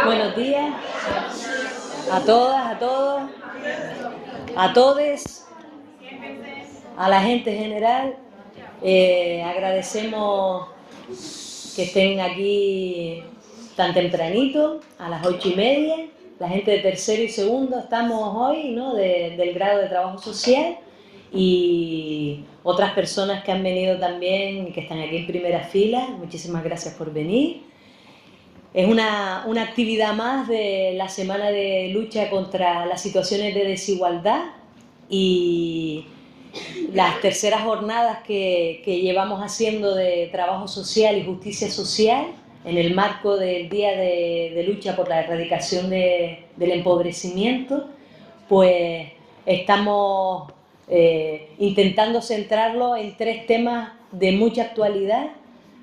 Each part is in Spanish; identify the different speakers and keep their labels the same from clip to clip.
Speaker 1: Buenos días a todas, a todos, a todes, a la gente general. Agradecemos que estén aquí tan tempranito, a las 8:30. La gente de tercero y segundo estamos hoy, ¿no?, del grado de trabajo social, y otras personas que han venido también y que están aquí en primera fila. Muchísimas gracias por venir. Es una actividad más de la semana de lucha contra las situaciones de desigualdad y las terceras jornadas que llevamos haciendo de trabajo social y justicia social en el marco del Día de Lucha por la Erradicación del Empobrecimiento. Pues estamos intentando centrarlo en 3 temas de mucha actualidad.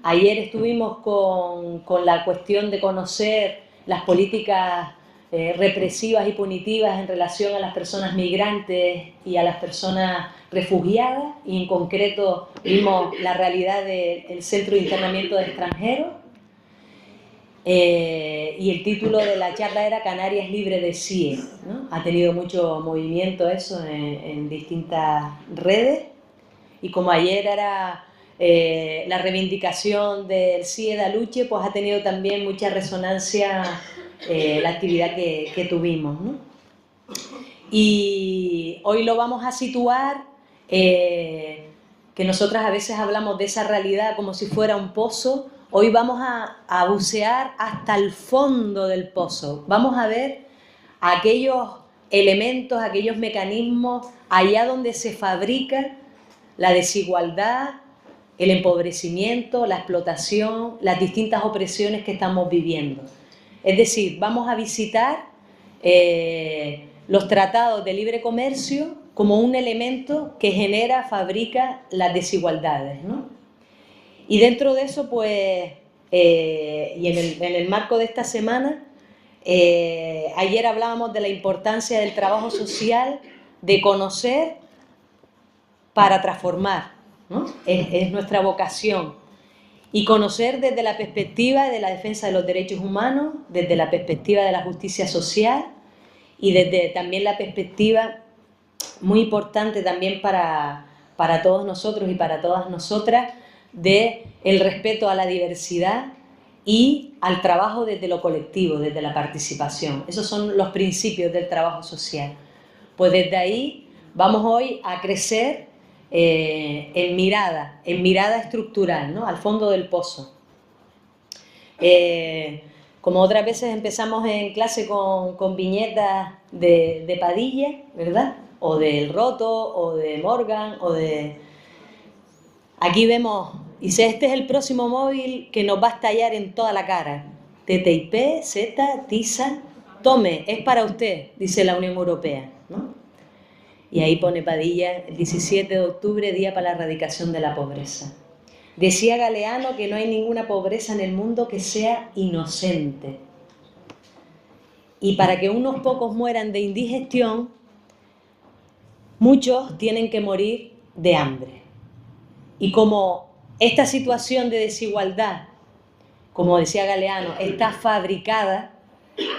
Speaker 1: Ayer estuvimos con la cuestión de conocer las políticas represivas y punitivas en relación a las personas migrantes y a las personas refugiadas, y en concreto vimos la realidad del Centro de Internamiento de Extranjeros, y el título de la charla era Canarias libre de CIE, ¿no? Ha tenido mucho movimiento eso en distintas redes, y como ayer era la reivindicación del CIE da Luche, pues ha tenido también mucha resonancia la actividad que tuvimos, ¿no? Y hoy lo vamos a situar, que nosotras a veces hablamos de esa realidad como si fuera un pozo. Hoy vamos a bucear hasta el fondo del pozo. Vamos a ver aquellos elementos, aquellos mecanismos allá donde se fabrica la desigualdad, el empobrecimiento, la explotación, las distintas opresiones que estamos viviendo. Es decir, vamos a visitar los tratados de libre comercio como un elemento que genera, fabrica las desigualdades, ¿no? Y dentro de eso, pues, y en el marco de esta semana, ayer hablábamos de la importancia del trabajo social, de conocer para transformar, ¿no? Es nuestra vocación. Y conocer desde la perspectiva de la defensa de los derechos humanos, desde la perspectiva de la justicia social y desde también la perspectiva muy importante también para todos nosotros y para todas nosotras, de el respeto a la diversidad y al trabajo desde lo colectivo, desde la participación. Esos son los principios del trabajo social. Pues desde ahí vamos hoy a crecer en mirada estructural, ¿no?, al fondo del pozo. Como otras veces empezamos en clase con viñetas de Padilla, ¿verdad?, o del Roto, o de Morgan, o de... Aquí vemos, dice, este es el próximo móvil que nos va a estallar en toda la cara. TTIP, Z, TISA, tome, es para usted, dice la Unión Europea, ¿no? Y ahí pone Padilla, el 17 de octubre, Día para la Erradicación de la Pobreza. Decía Galeano que no hay ninguna pobreza en el mundo que sea inocente. Y para que unos pocos mueran de indigestión, muchos tienen que morir de hambre. Y como esta situación de desigualdad, como decía Galeano, está fabricada,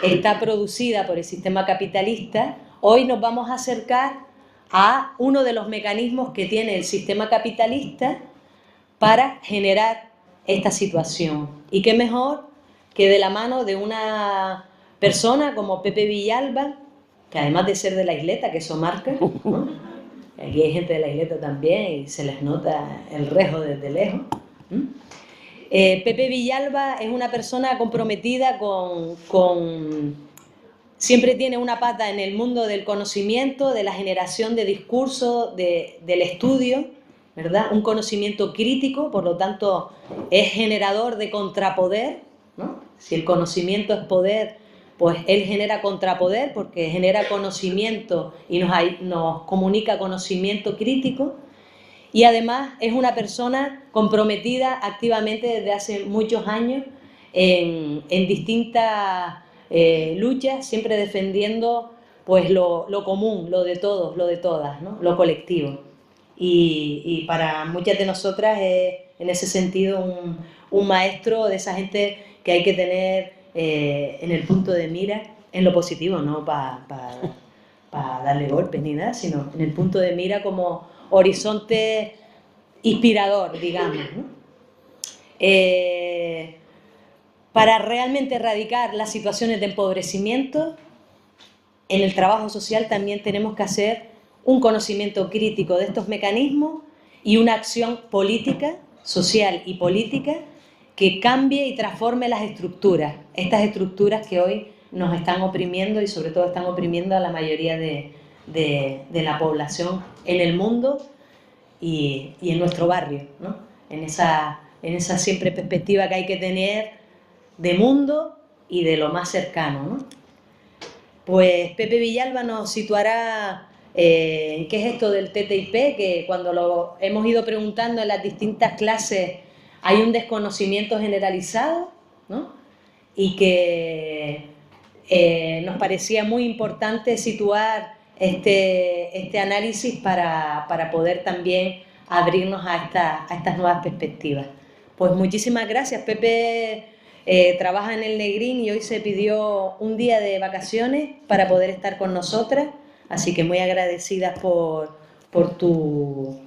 Speaker 1: está producida por el sistema capitalista, hoy nos vamos a acercar a uno de los mecanismos que tiene el sistema capitalista para generar esta situación. Y qué mejor que de la mano de una persona como Pepe Villalba, que además de ser de la isleta, que eso marca, ¿no? Aquí hay gente de la isleta también y se les nota el rejo desde lejos. Pepe Villalba es una persona comprometida siempre tiene una pata en el mundo del conocimiento, de la generación de discurso, del estudio, ¿verdad? Un conocimiento crítico, por lo tanto es generador de contrapoder, ¿no? Si el conocimiento es poder, pues él genera contrapoder porque genera conocimiento y nos comunica conocimiento crítico. y además es una persona comprometida activamente desde hace muchos años en distintas luchas, siempre defendiendo pues lo común, lo de todos, lo de todas, ¿no? Lo colectivo. Y para muchas de nosotras es en ese sentido un maestro de esa gente que hay que tener en el punto de mira, en lo positivo, no para darle golpes ni nada, sino en el punto de mira como horizonte inspirador, digamos, ¿no? Para realmente erradicar las situaciones de empobrecimiento, en el trabajo social también tenemos que hacer un conocimiento crítico de estos mecanismos y una acción política, social y política, que cambie y transforme las estructuras, estas estructuras que hoy nos están oprimiendo y sobre todo están oprimiendo a la mayoría de la población en el mundo y en nuestro barrio, ¿no? En esa siempre perspectiva que hay que tener de mundo y de lo más cercano, ¿no? Pues Pepe Villalba nos situará qué es esto del TTIP, que cuando lo hemos ido preguntando en las distintas clases hay un desconocimiento generalizado, ¿no? Y que nos parecía muy importante situar este análisis para poder también abrirnos a estas nuevas perspectivas. Pues muchísimas gracias, Pepe. Trabaja en el Negrín y hoy se pidió un día de vacaciones para poder estar con nosotras, así que muy agradecidas por tu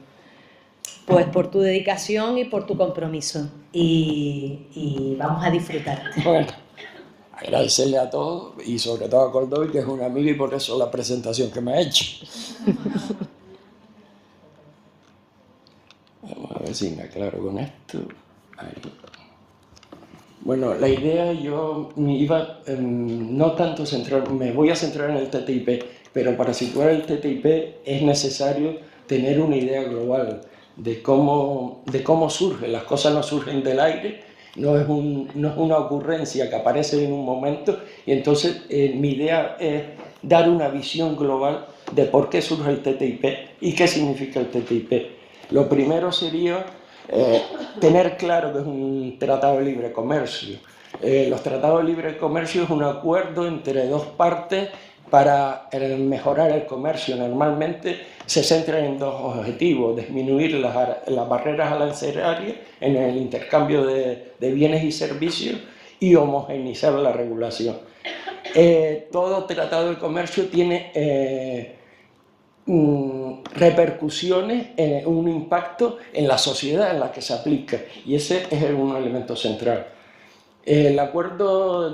Speaker 1: dedicación y por tu compromiso, y vamos a disfrutar.
Speaker 2: Bueno, agradecerle a todos y sobre todo a Cordovi, que es un amigo, y por eso la presentación que me ha hecho. Vamos a ver si me aclaro con esto. Ahí. Bueno, la idea, yo me iba no tanto me voy a centrar en el TTIP, pero para situar el TTIP es necesario tener una idea global de cómo surge. Las cosas no surgen del aire, no es una ocurrencia que aparece en un momento, y entonces mi idea es dar una visión global de por qué surge el TTIP y qué significa el TTIP. Lo primero sería tener claro que es un tratado de libre comercio. Los tratados de libre comercio es un acuerdo entre dos partes para mejorar el comercio. Normalmente se centran en dos objetivos: disminuir las barreras arancelarias en el intercambio de bienes y servicios y homogeneizar la regulación. Todo tratado de comercio tiene repercusiones, un impacto en la sociedad en la que se aplica, y ese es un elemento central. El acuerdo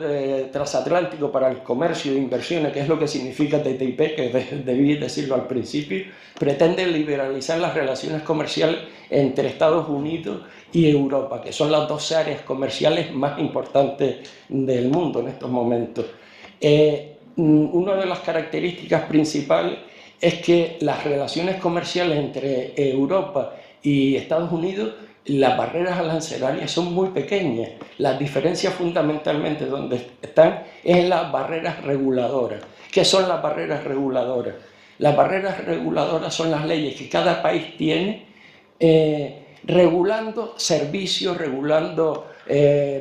Speaker 2: transatlántico para el comercio e inversiones, que es lo que significa TTIP, que debí decirlo al principio, pretende liberalizar las relaciones comerciales entre Estados Unidos y Europa, que son las dos áreas comerciales más importantes del mundo en estos momentos. Una de las características principales es que las relaciones comerciales entre Europa y Estados Unidos, las barreras arancelarias son muy pequeñas. Las diferencias fundamentalmente donde están es en las barreras reguladoras. ¿Qué son las barreras reguladoras? Las barreras reguladoras son las leyes que cada país tiene regulando servicios, regulando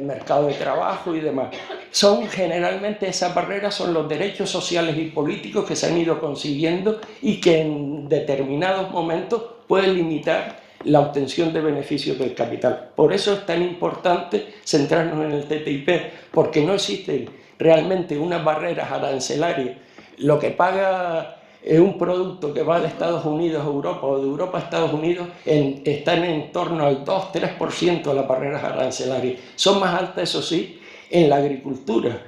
Speaker 2: mercado de trabajo y demás. Generalmente esas barreras son los derechos sociales y políticos que se han ido consiguiendo y que en determinados momentos pueden limitar la obtención de beneficios del capital. Por eso es tan importante centrarnos en el TTIP, porque no existen realmente unas barreras arancelarias. Lo que paga un producto que va de Estados Unidos a Europa o de Europa a Estados Unidos están en torno al 2-3% de las barreras arancelarias. Son más altas, eso sí, en la agricultura,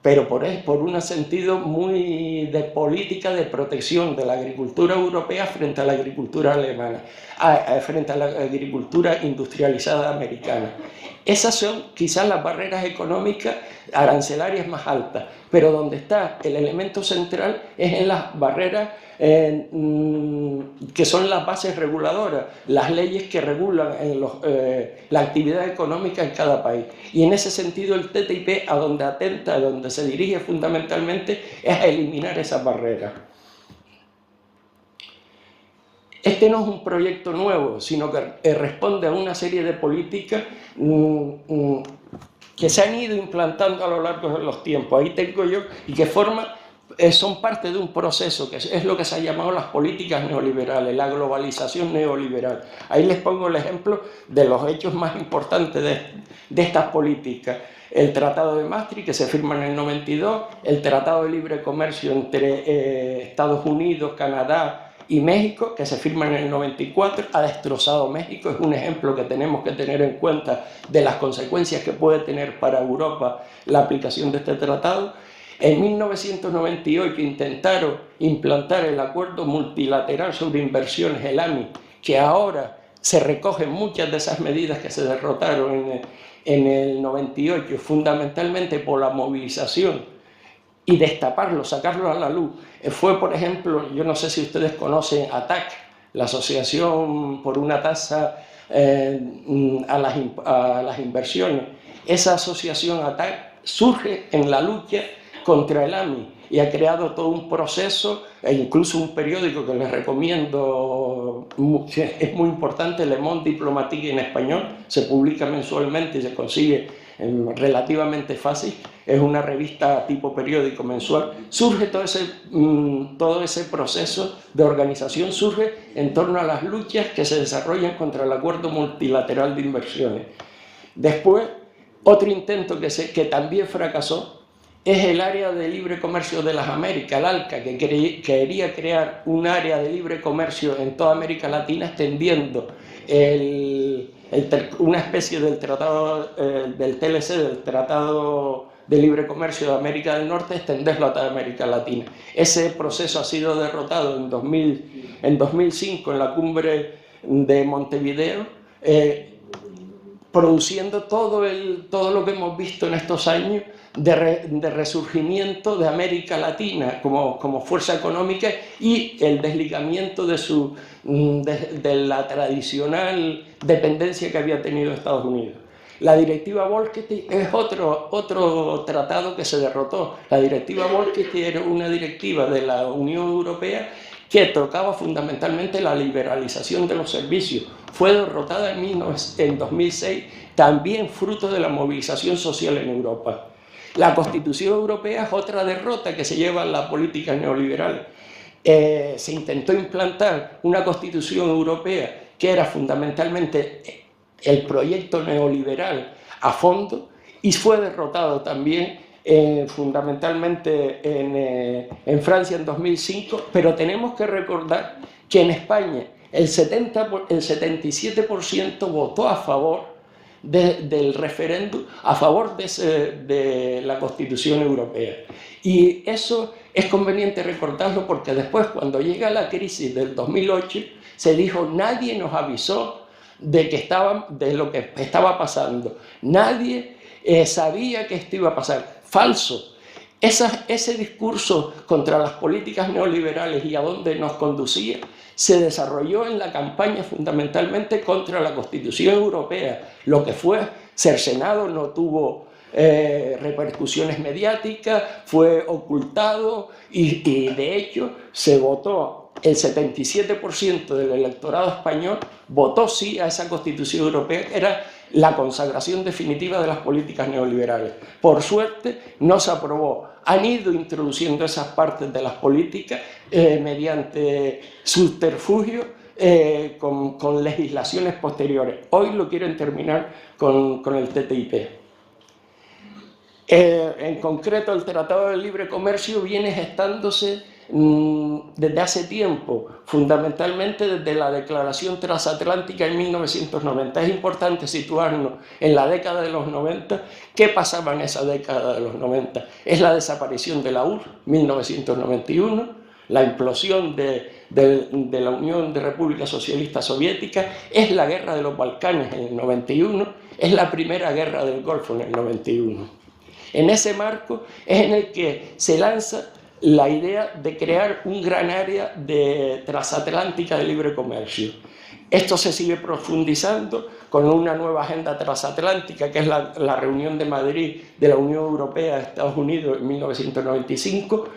Speaker 2: pero por un sentido muy de política de protección de la agricultura europea frente a la agricultura alemana, frente a la agricultura industrializada americana. Esas son quizás las barreras económicas arancelarias más altas, pero donde está el elemento central es en las barreras que son las bases reguladoras, las leyes que regulan la actividad económica en cada país. Y en ese sentido el TTIP, a donde atenta, a donde se dirige fundamentalmente, es a eliminar esas barreras. Este no es un proyecto nuevo, sino que responde a una serie de políticas que se han ido implantando a lo largo de los tiempos. Ahí tengo yo, y que son parte de un proceso, que es lo que se ha llamado las políticas neoliberales, la globalización neoliberal. Ahí les pongo el ejemplo de los hechos más importantes de estas políticas. El Tratado de Maastricht, que se firma en el 92, el Tratado de Libre Comercio entre Estados Unidos, Canadá y México, que se firma en el 94, ha destrozado México. Es un ejemplo que tenemos que tener en cuenta de las consecuencias que puede tener para Europa la aplicación de este tratado. En 1998 intentaron implantar el Acuerdo Multilateral sobre Inversiones, el AMI, que ahora se recogen muchas de esas medidas que se derrotaron en el 98, fundamentalmente por la movilización y destaparlo, sacarlo a la luz. Fue, por ejemplo, yo no sé si ustedes conocen ATAC, la Asociación por una Tasa a las Inversiones. Esa asociación ATAC surge en la lucha contra el AMI y ha creado todo un proceso e incluso un periódico que les recomiendo, es muy importante, Le Monde Diplomatique en español, se publica mensualmente y se consigue relativamente fácil, es una revista tipo periódico mensual. Surge todo ese proceso de organización, surge en torno a las luchas que se desarrollan contra el Acuerdo Multilateral de Inversiones. Después, otro intento que también fracasó es el Área de Libre Comercio de las Américas, el ALCA, que quería crear un área de libre comercio en toda América Latina, extendiendo una especie del tratado del TLC, del Tratado de Libre Comercio de América del Norte, extenderlo a toda América Latina. Ese proceso ha sido derrotado en 2005 en la cumbre de Montevideo, produciendo todo lo que hemos visto en estos años de resurgimiento de América Latina como fuerza económica y el desligamiento de la tradicional dependencia que había tenido Estados Unidos. La directiva Bolkestein es otro tratado que se derrotó. La directiva Bolkestein era una directiva de la Unión Europea que tocaba fundamentalmente la liberalización de los servicios. Fue derrotada en 2006, también fruto de la movilización social en Europa. La Constitución Europea es otra derrota que se lleva en la política neoliberal. Se intentó implantar una Constitución Europea que era fundamentalmente el proyecto neoliberal a fondo y fue derrotado también fundamentalmente en Francia en 2005, pero tenemos que recordar que en España el 77% votó a favor del referéndum, a favor de la Constitución Europea. Y eso es conveniente recordarlo porque después, cuando llega la crisis del 2008, se dijo: nadie nos avisó de lo que estaba pasando, nadie sabía que esto iba a pasar. Falso. Ese discurso contra las políticas neoliberales y a dónde nos conducía se desarrolló en la campaña fundamentalmente contra la Constitución Europea. Lo que fue cercenado no tuvo repercusiones mediáticas, fue ocultado y de hecho se votó. El 77% del electorado español votó sí a esa Constitución Europea, que era la consagración definitiva de las políticas neoliberales. Por suerte no se aprobó. Han ido introduciendo esas partes de las políticas mediante subterfugio con legislaciones posteriores. Hoy lo quieren terminar con el TTIP. En concreto, el Tratado de Libre Comercio viene gestándose desde hace tiempo, fundamentalmente desde la Declaración Transatlántica en 1990. Es importante situarnos en la década de los 90. ¿Qué pasaba en esa década de los 90? Es la desaparición de la URSS, 1991, la implosión de la Unión de Repúblicas Socialistas Soviéticas, es la guerra de los Balcanes en el 91, es la primera guerra del Golfo en el 91. En ese marco es en el que se lanza la idea de crear un gran área transatlántica de libre comercio. Esto se sigue profundizando con una nueva agenda transatlántica, que es la reunión de Madrid de la Unión Europea de Estados Unidos en 1995,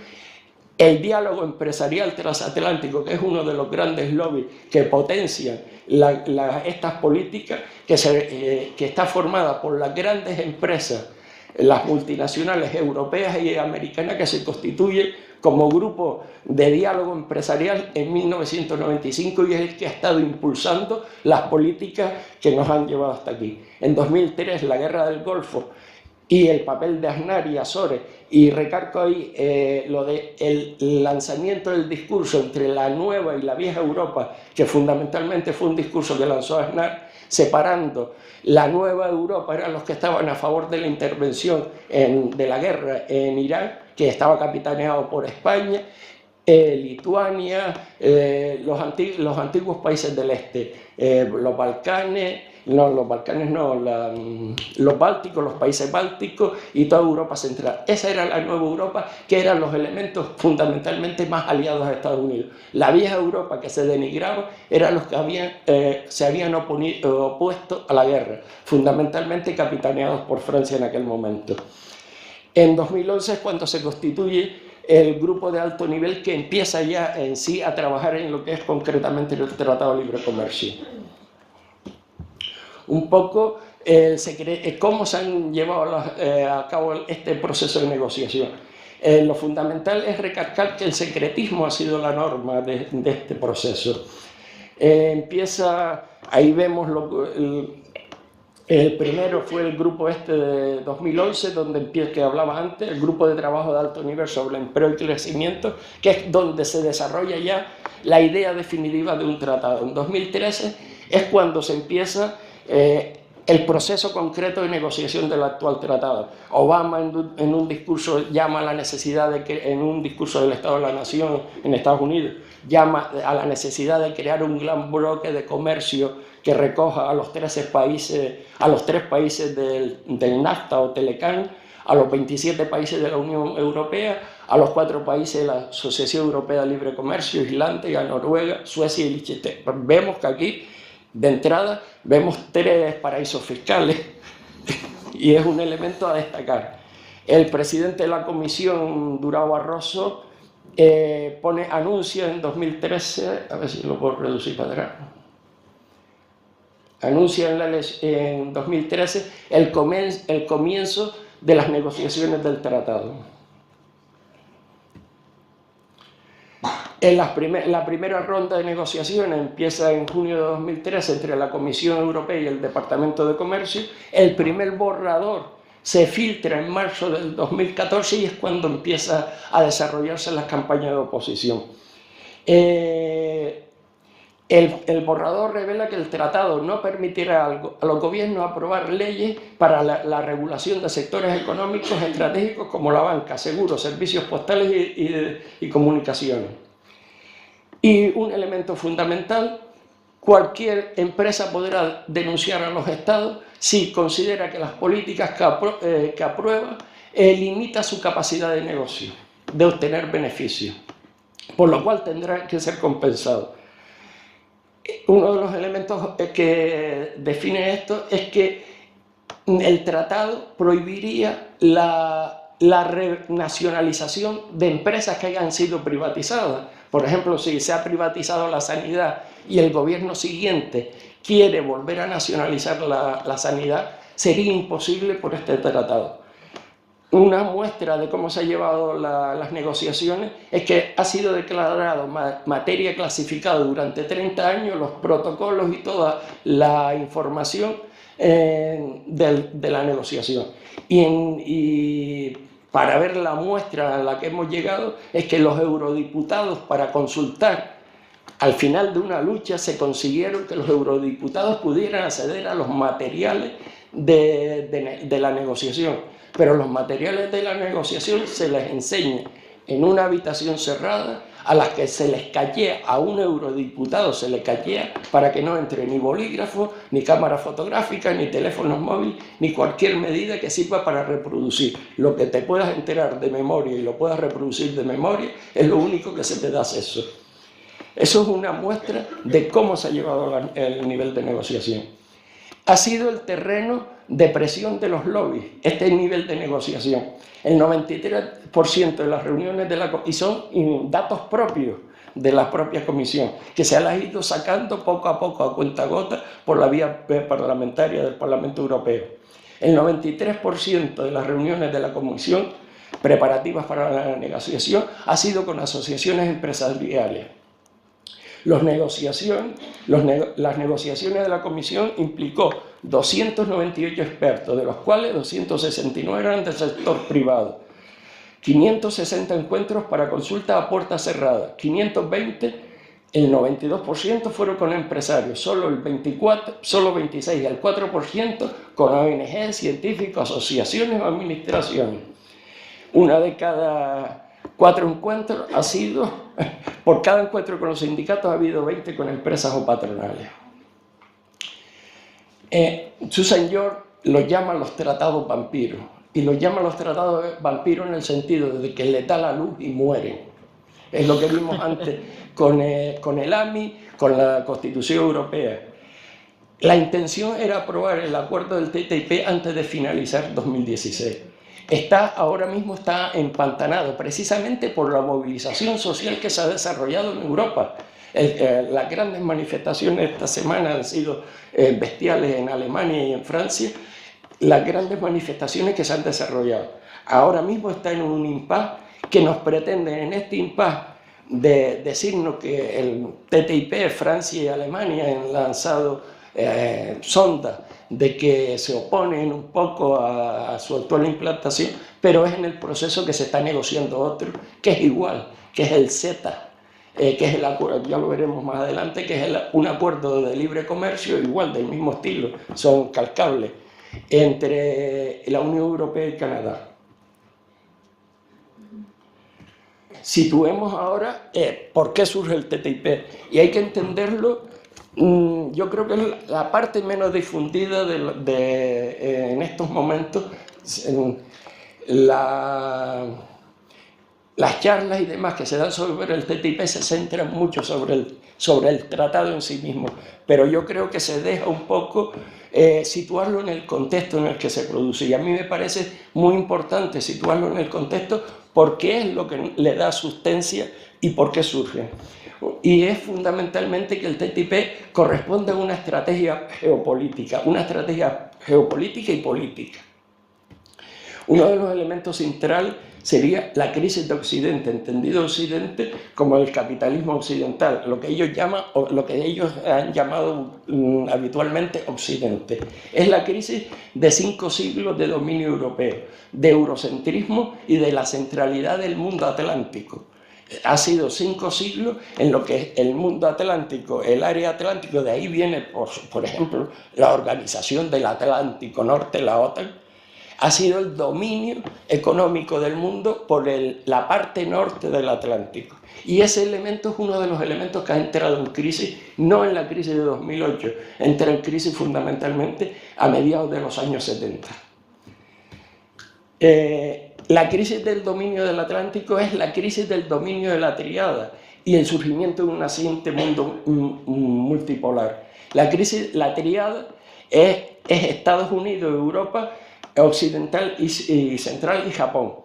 Speaker 2: el diálogo empresarial transatlántico, que es uno de los grandes lobbies que potencian estas políticas, que está formada por las grandes empresas, las multinacionales europeas y americanas, que se constituyen como grupo de diálogo empresarial en 1995, y es el que ha estado impulsando las políticas que nos han llevado hasta aquí. En 2003, la Guerra del Golfo y el papel de Aznar y Azores, y recargo ahí lo del lanzamiento del discurso entre la nueva y la vieja Europa, que fundamentalmente fue un discurso que lanzó Aznar, separando la nueva Europa, eran los que estaban a favor de la intervención de la guerra en Irán, que estaba capitaneado por España, Lituania, los antiguos países del este, los Balcanes, los bálticos, los países bálticos y toda Europa central. Esa era la nueva Europa, que eran los elementos fundamentalmente más aliados a Estados Unidos. La vieja Europa, que se denigraba, eran los que se habían opuesto a la guerra, fundamentalmente capitaneados por Francia en aquel momento. En 2011 es cuando se constituye el grupo de alto nivel que empieza ya en sí a trabajar en lo que es concretamente el Tratado de Libre Comercio. Un poco cómo se han llevado a cabo este proceso de negociación. Lo fundamental es recalcar que el secretismo ha sido la norma de este proceso. Ahí vemos el primero fue el grupo de 2011, que hablaba antes, el grupo de trabajo de alto nivel sobre el empleo y crecimiento, que es donde se desarrolla ya la idea definitiva de un tratado. En 2013 es cuando se empieza el proceso concreto de negociación del actual tratado. Obama en un discurso llama a la necesidad en un discurso del Estado de la Nación en Estados Unidos, llama a la necesidad de crear un gran bloque de comercio que recoja a los 3 países del NAFTA o Telecan, a los 27 países de la Unión Europea, a los 4 países de la Asociación Europea de Libre Comercio, Islandia, Noruega, Suecia y Liechtenstein. Vemos que aquí, de entrada, vemos 3 paraísos fiscales y es un elemento a destacar. El presidente de la Comisión, Durão Barroso, anuncia en 2013, a ver si lo puedo reducir para atrás, anuncia en 2013 el comienzo de las negociaciones del tratado. La primera ronda de negociaciones empieza en junio de 2013 entre la Comisión Europea y el Departamento de Comercio. El primer borrador se filtra en marzo del 2014 y es cuando empieza a desarrollarse la campaña de oposición. El borrador revela que el tratado no permitirá a los gobiernos aprobar leyes para la regulación de sectores económicos estratégicos como la banca, seguros, servicios postales y comunicaciones. Y un elemento fundamental, cualquier empresa podrá denunciar a los estados si considera que las políticas que aprueba limita su capacidad de negocio, de obtener beneficios, por lo cual tendrá que ser compensado. Uno de los elementos que define esto es que el tratado prohibiría la renacionalización de empresas que hayan sido privatizadas. Por ejemplo, si se ha privatizado la sanidad y el gobierno siguiente quiere volver a nacionalizar la sanidad, sería imposible por este tratado. Una muestra de cómo se han llevado las negociaciones es que ha sido declarado materia clasificada durante 30 años los protocolos y toda la información de la negociación. Y para ver la muestra a la que hemos llegado es que los eurodiputados, para consultar al final de una lucha, se consiguieron que los eurodiputados pudieran acceder a los materiales de la negociación. Pero los materiales de la negociación se les enseña en una habitación cerrada, a las que se les cachea, a un eurodiputado se le cachea para que no entre ni bolígrafo, ni cámara fotográfica, ni teléfonos móviles, ni cualquier medida que sirva para reproducir. Lo que te puedas enterar de memoria y lo puedas reproducir de memoria es lo único que se te da acceso. Eso es una muestra de cómo se ha llevado el nivel de negociación. Ha sido el terreno depresión de los lobbies, este nivel de negociación. El 93% de las reuniones de la comisión, y son datos propios de la propia comisión, que se las ha ido sacando poco a poco, a cuentagotas, por la vía parlamentaria del Parlamento Europeo. El 93% de las reuniones de la comisión preparativas para la negociación ha sido con asociaciones empresariales. Las negociaciones de la comisión implicó 298 expertos, de los cuales 269 eran del sector privado, 560 encuentros para consulta a puertas cerradas, 520, el 92% fueron con empresarios, solo 26 y el 4% con ONG, científicos, asociaciones o administraciones. Una de cada 4 encuentros ha sido, por cada encuentro con los sindicatos ha habido 20 con empresas o patronales. Susan York los llama los tratados vampiros, y los llama los tratados vampiros en el sentido de que les da la luz y mueren. Es lo que vimos antes con el AMI, con la Constitución Europea. La intención era aprobar el acuerdo del TTIP antes de finalizar 2016. Ahora mismo está empantanado, precisamente por la movilización social que se ha desarrollado en Europa. Las grandes manifestaciones esta semana han sido bestiales en Alemania y en Francia, las grandes manifestaciones que se han desarrollado. Ahora mismo está en un impasse que nos pretenden en este impasse de decirnos que el TTIP, Francia y Alemania han lanzado sondas de que se oponen un poco a su actual implantación, pero es en el proceso que se está negociando otro, que es igual, que es el CETA, que es el acuerdo, ya lo veremos más adelante, que es un acuerdo de libre comercio igual, del mismo estilo, son calcables, entre la Unión Europea y Canadá. Situemos ahora por qué surge el TTIP, y hay que entenderlo. Yo creo que es la parte menos difundida en estos momentos. Las charlas y demás que se dan sobre el TTIP se centran mucho sobre el tratado en sí mismo, pero yo creo que se deja un poco situarlo en el contexto en el que se produce, y a mí me parece muy importante situarlo en el contexto porque es lo que le da sustancia y por qué surge. Y es fundamentalmente que el TTIP corresponde a una estrategia geopolítica y política. Uno de los elementos centrales sería la crisis de Occidente, entendido Occidente como el capitalismo occidental, lo que ellos han llamado habitualmente Occidente. Es la crisis de 5 siglos de dominio europeo, de eurocentrismo y de la centralidad del mundo atlántico. Ha sido 5 siglos en lo que es el mundo atlántico, el área atlántico, de ahí viene, por ejemplo, la Organización del Atlántico Norte, la OTAN, ha sido el dominio económico del mundo por la parte norte del Atlántico. Y ese elemento es uno de los elementos que ha entrado en crisis, no en la crisis de 2008, entra en crisis fundamentalmente a mediados de los años 70. La crisis del dominio del Atlántico es la crisis del dominio de la tríada y el surgimiento de un naciente mundo multipolar. La tríada es Estados Unidos, Europa Occidental y Central y Japón,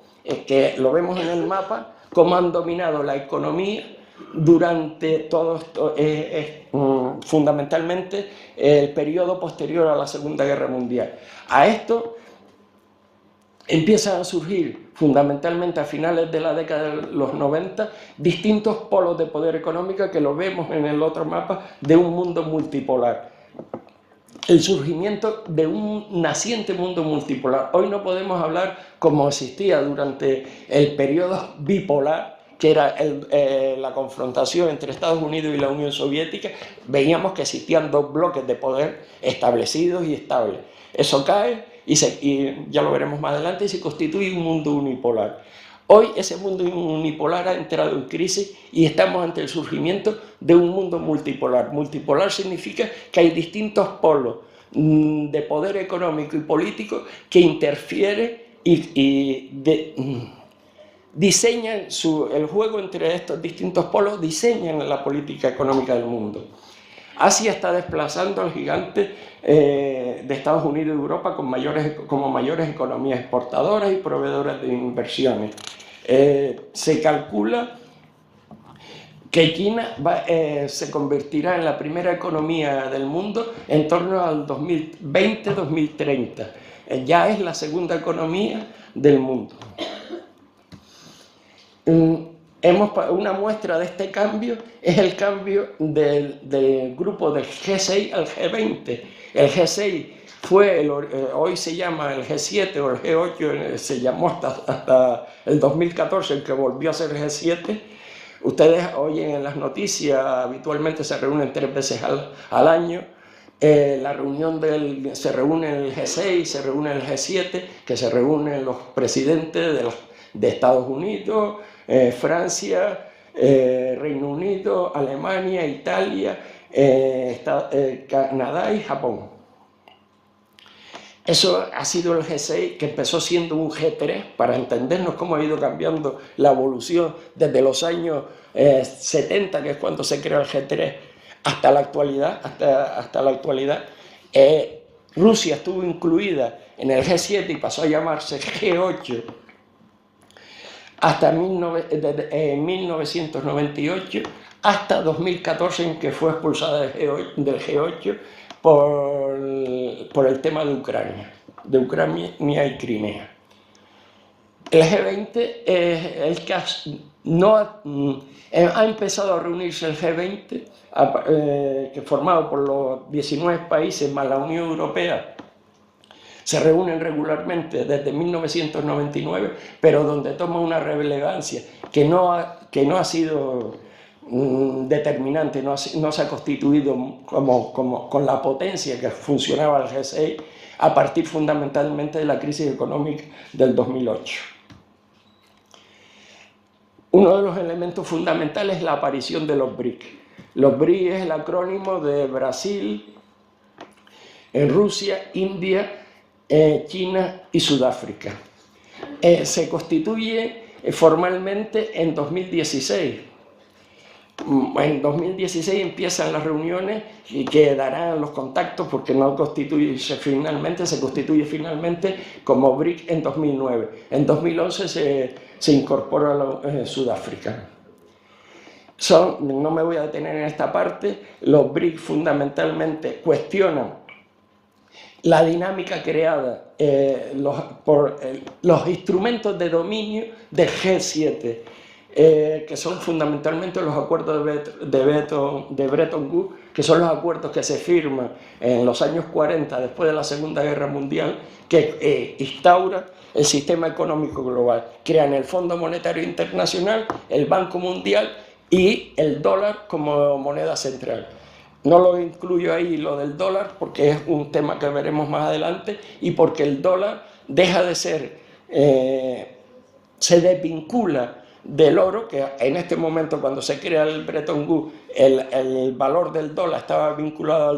Speaker 2: que lo vemos en el mapa, cómo han dominado la economía durante todo esto, fundamentalmente el periodo posterior a la Segunda Guerra Mundial. A esto empiezan a surgir fundamentalmente a finales de la década de los 90 distintos polos de poder económico que lo vemos en el otro mapa de un mundo multipolar. El surgimiento de un naciente mundo multipolar. Hoy no podemos hablar como existía durante el periodo bipolar, que era la confrontación entre Estados Unidos y la Unión Soviética. Veíamos que existían 2 bloques de poder establecidos y estables. Eso cae y ya lo veremos más adelante, y se constituye un mundo unipolar. Hoy ese mundo unipolar ha entrado en crisis y estamos ante el surgimiento de un mundo multipolar. Multipolar significa que hay distintos polos de poder económico y político que interfieren y diseñan el juego entre estos distintos polos, diseñan la política económica del mundo. Asia está desplazando al gigante de Estados Unidos y Europa como mayores economías exportadoras y proveedoras de inversiones. Se calcula que China se convertirá en la primera economía del mundo en torno al 2020-2030. Ya es la segunda economía del mundo. Una muestra de este cambio es el cambio del grupo del G6 al G20. El G6 fue, hoy se llama el G7 o el G8, se llamó hasta el 2014, en que volvió a ser el G7. Ustedes oyen en las noticias, habitualmente se reúnen 3 veces al año. La reunión se reúne el G6, se reúne el G7, que se reúnen los presidentes de Estados Unidos, Francia, Reino Unido, Alemania, Italia, Canadá y Japón. Eso ha sido el G6, que empezó siendo un G3, para entendernos cómo ha ido cambiando la evolución desde los años 70, que es cuando se creó el G3, hasta la actualidad. Rusia estuvo incluida en el G7 y pasó a llamarse G8 hasta 1998, hasta 2014, en que fue expulsada del G8 por el tema de Ucrania y Crimea. El G20 es el que ha empezado a reunirse el G20, que formado por los 19 países más la Unión Europea. Se reúnen regularmente desde 1999, pero donde toma una relevancia que no ha sido determinante, no se ha constituido con la potencia que funcionaba el G6 a partir fundamentalmente de la crisis económica del 2008. Uno de los elementos fundamentales es la aparición de los BRIC. Los BRIC es el acrónimo de Brasil, Rusia, India, China y Sudáfrica. Se constituye formalmente en 2016. En 2016 empiezan las reuniones y que darán los contactos, porque se constituye finalmente como BRIC en 2009. En 2011 se incorpora Sudáfrica. No me voy a detener en esta parte. Los BRIC fundamentalmente cuestionan la dinámica creada por los instrumentos de dominio del G7, que son fundamentalmente los acuerdos de Bretton Woods, que son los acuerdos que se firman en los años 40, después de la Segunda Guerra Mundial, que instaura el sistema económico global. Crean el Fondo Monetario Internacional, el Banco Mundial y el dólar como moneda central. No lo incluyo ahí, lo del dólar, porque es un tema que veremos más adelante, y porque el dólar deja de ser, se desvincula del oro, que en este momento, cuando se crea el Bretton Woods, el valor del dólar estaba vinculado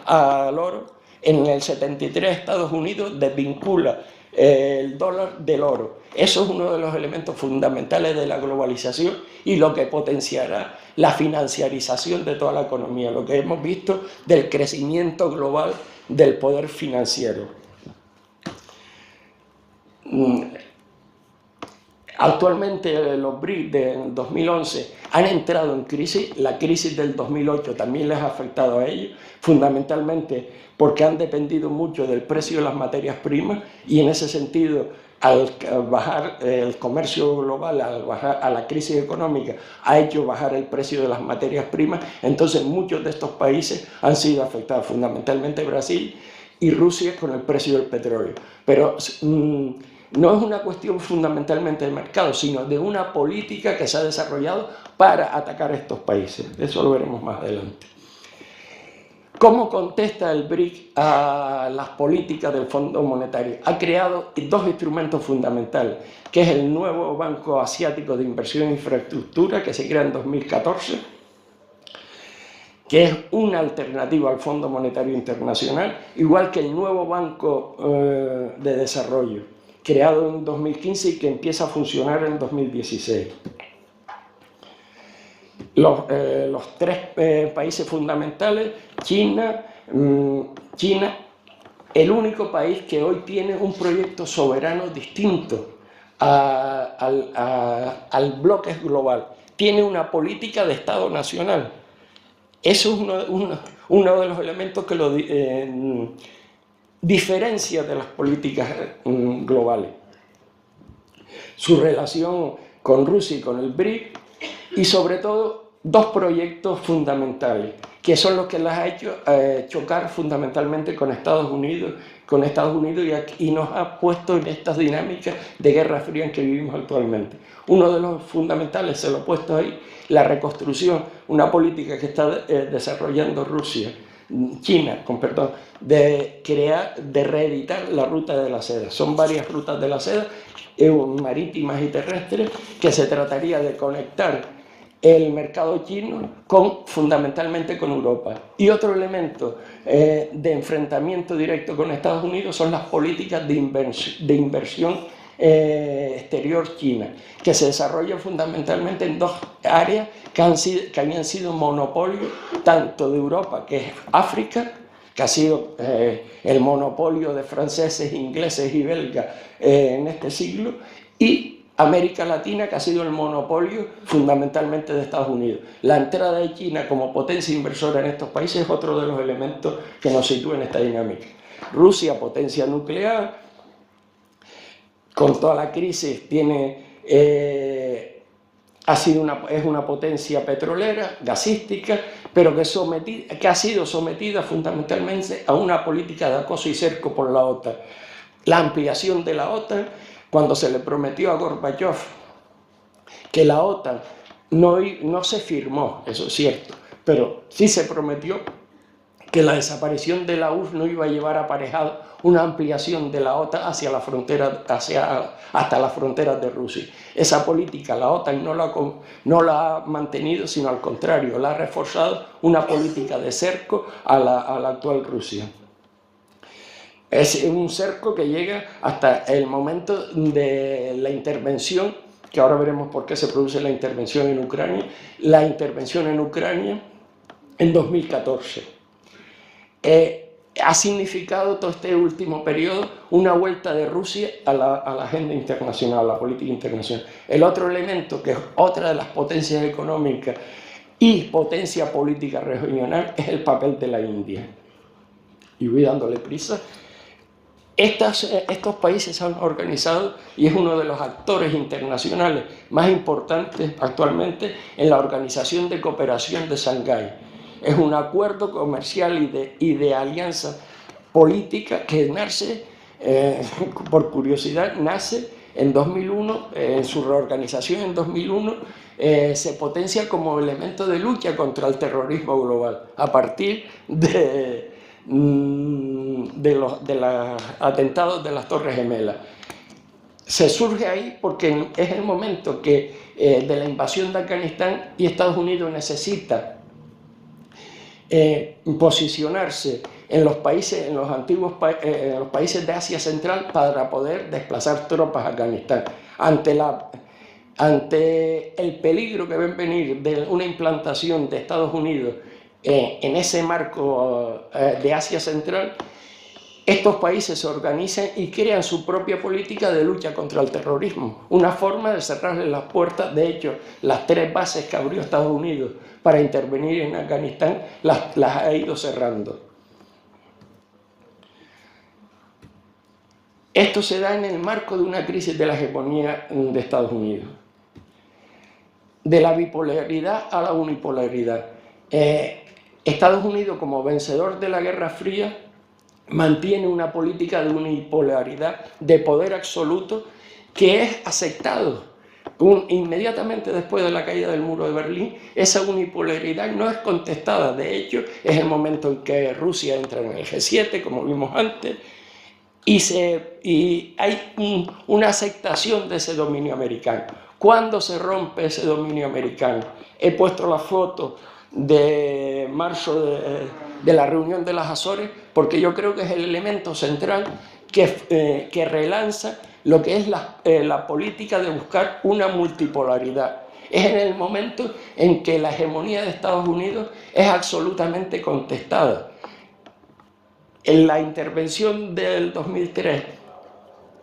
Speaker 2: al oro. En el 73 Estados Unidos desvincula el dólar del oro. Eso es uno de los elementos fundamentales de la globalización y lo que potenciará la financiarización de toda la economía, lo que hemos visto del crecimiento global del poder financiero. Actualmente los BRIC del 2011 han entrado en crisis. La crisis del 2008 también les ha afectado a ellos, fundamentalmente porque han dependido mucho del precio de las materias primas, y en ese sentido, al bajar el comercio global, al bajar a la crisis económica, ha hecho bajar el precio de las materias primas. Entonces muchos de estos países han sido afectados, fundamentalmente Brasil y Rusia, con el precio del petróleo. Pero no es una cuestión fundamentalmente de mercado, sino de una política que se ha desarrollado para atacar a estos países. Eso lo veremos más adelante. ¿Cómo contesta el BRIC a las políticas del Fondo Monetario? Ha creado dos instrumentos fundamentales, que es el nuevo Banco Asiático de Inversión e Infraestructura, que se crea en 2014, que es una alternativa al Fondo Monetario Internacional, igual que el nuevo Banco de Desarrollo, creado en 2015 y que empieza a funcionar en 2016. los tres países fundamentales, China, el único país que hoy tiene un proyecto soberano distinto al bloque global, tiene una política de Estado nacional. Eso es uno de los elementos que lo diferencia de las políticas globales. Su relación con Rusia y con el BRIC, y sobre todo dos proyectos fundamentales, que son los que las ha hecho chocar fundamentalmente con Estados Unidos y nos ha puesto en estas dinámicas de guerra fría en que vivimos actualmente. Uno de los fundamentales, se lo he puesto ahí, la reconstrucción, una política que está desarrollando China, de reeditar la ruta de la seda. Son varias rutas de la seda, marítimas y terrestres, que se trataría de conectar el mercado chino fundamentalmente con Europa. Y otro elemento de enfrentamiento directo con Estados Unidos son las políticas de inversión exterior china, que se desarrollan fundamentalmente en dos áreas que habían sido monopolio tanto de Europa, que es África, que ha sido el monopolio de franceses, ingleses y belgas en este siglo, y América Latina, que ha sido el monopolio fundamentalmente de Estados Unidos. La entrada de China como potencia inversora en estos países es otro de los elementos que nos sitúa en esta dinámica. Rusia, potencia nuclear, con toda la crisis es una potencia petrolera, gasística, pero que ha sido sometida fundamentalmente a una política de acoso y cerco por la OTAN. La ampliación de la OTAN, cuando se le prometió a Gorbachev que la OTAN no se firmó, eso es cierto, pero sí se prometió que la desaparición de la URSS no iba a llevar aparejado una ampliación de la OTAN hasta las fronteras de Rusia. Esa política la OTAN no la ha mantenido, sino al contrario, la ha reforzado, una política de cerco a la actual Rusia. Es un cerco que llega hasta el momento de la intervención, que ahora veremos por qué se produce la intervención en Ucrania en 2014. Ha significado todo este último periodo una vuelta de Rusia a la agenda internacional, a la política internacional. El otro elemento, que es otra de las potencias económicas y potencia política regional, es el papel de la India. Y voy dándole prisa. Estos países se han organizado y es uno de los actores internacionales más importantes actualmente en la Organización de Cooperación de Shanghái. Es un acuerdo comercial y de alianza política que nace, por curiosidad, nace en 2001, en su reorganización en 2001, se potencia como elemento de lucha contra el terrorismo global, a partir de los atentados de las Torres Gemelas. Se surge ahí porque es el momento de la invasión de Afganistán y Estados Unidos necesita posicionarse en los países de Asia Central para poder desplazar tropas a Afganistán. Ante el peligro que ven venir de una implantación de Estados Unidos en ese marco de Asia Central, estos países se organizan y crean su propia política de lucha contra el terrorismo. Una forma de cerrarle las puertas. De hecho, las 3 bases que abrió Estados Unidos para intervenir en Afganistán las ha ido cerrando. Esto se da en el marco de una crisis de la hegemonía de Estados Unidos. De la bipolaridad a la unipolaridad. Estados Unidos, como vencedor de la Guerra Fría, mantiene una política de unipolaridad, de poder absoluto, que es aceptado. Inmediatamente después de la caída del muro de Berlín, esa unipolaridad no es contestada. De hecho, es el momento en que Rusia entra en el G7, como vimos antes, y hay una aceptación de ese dominio americano. ¿Cuándo se rompe ese dominio americano? He puesto la foto de marzo de la reunión de las Azores, porque yo creo que es el elemento central que relanza lo que es la política de buscar una multipolaridad. es en el momento en que la hegemonía de Estados Unidos es absolutamente contestada. En la intervención del 2003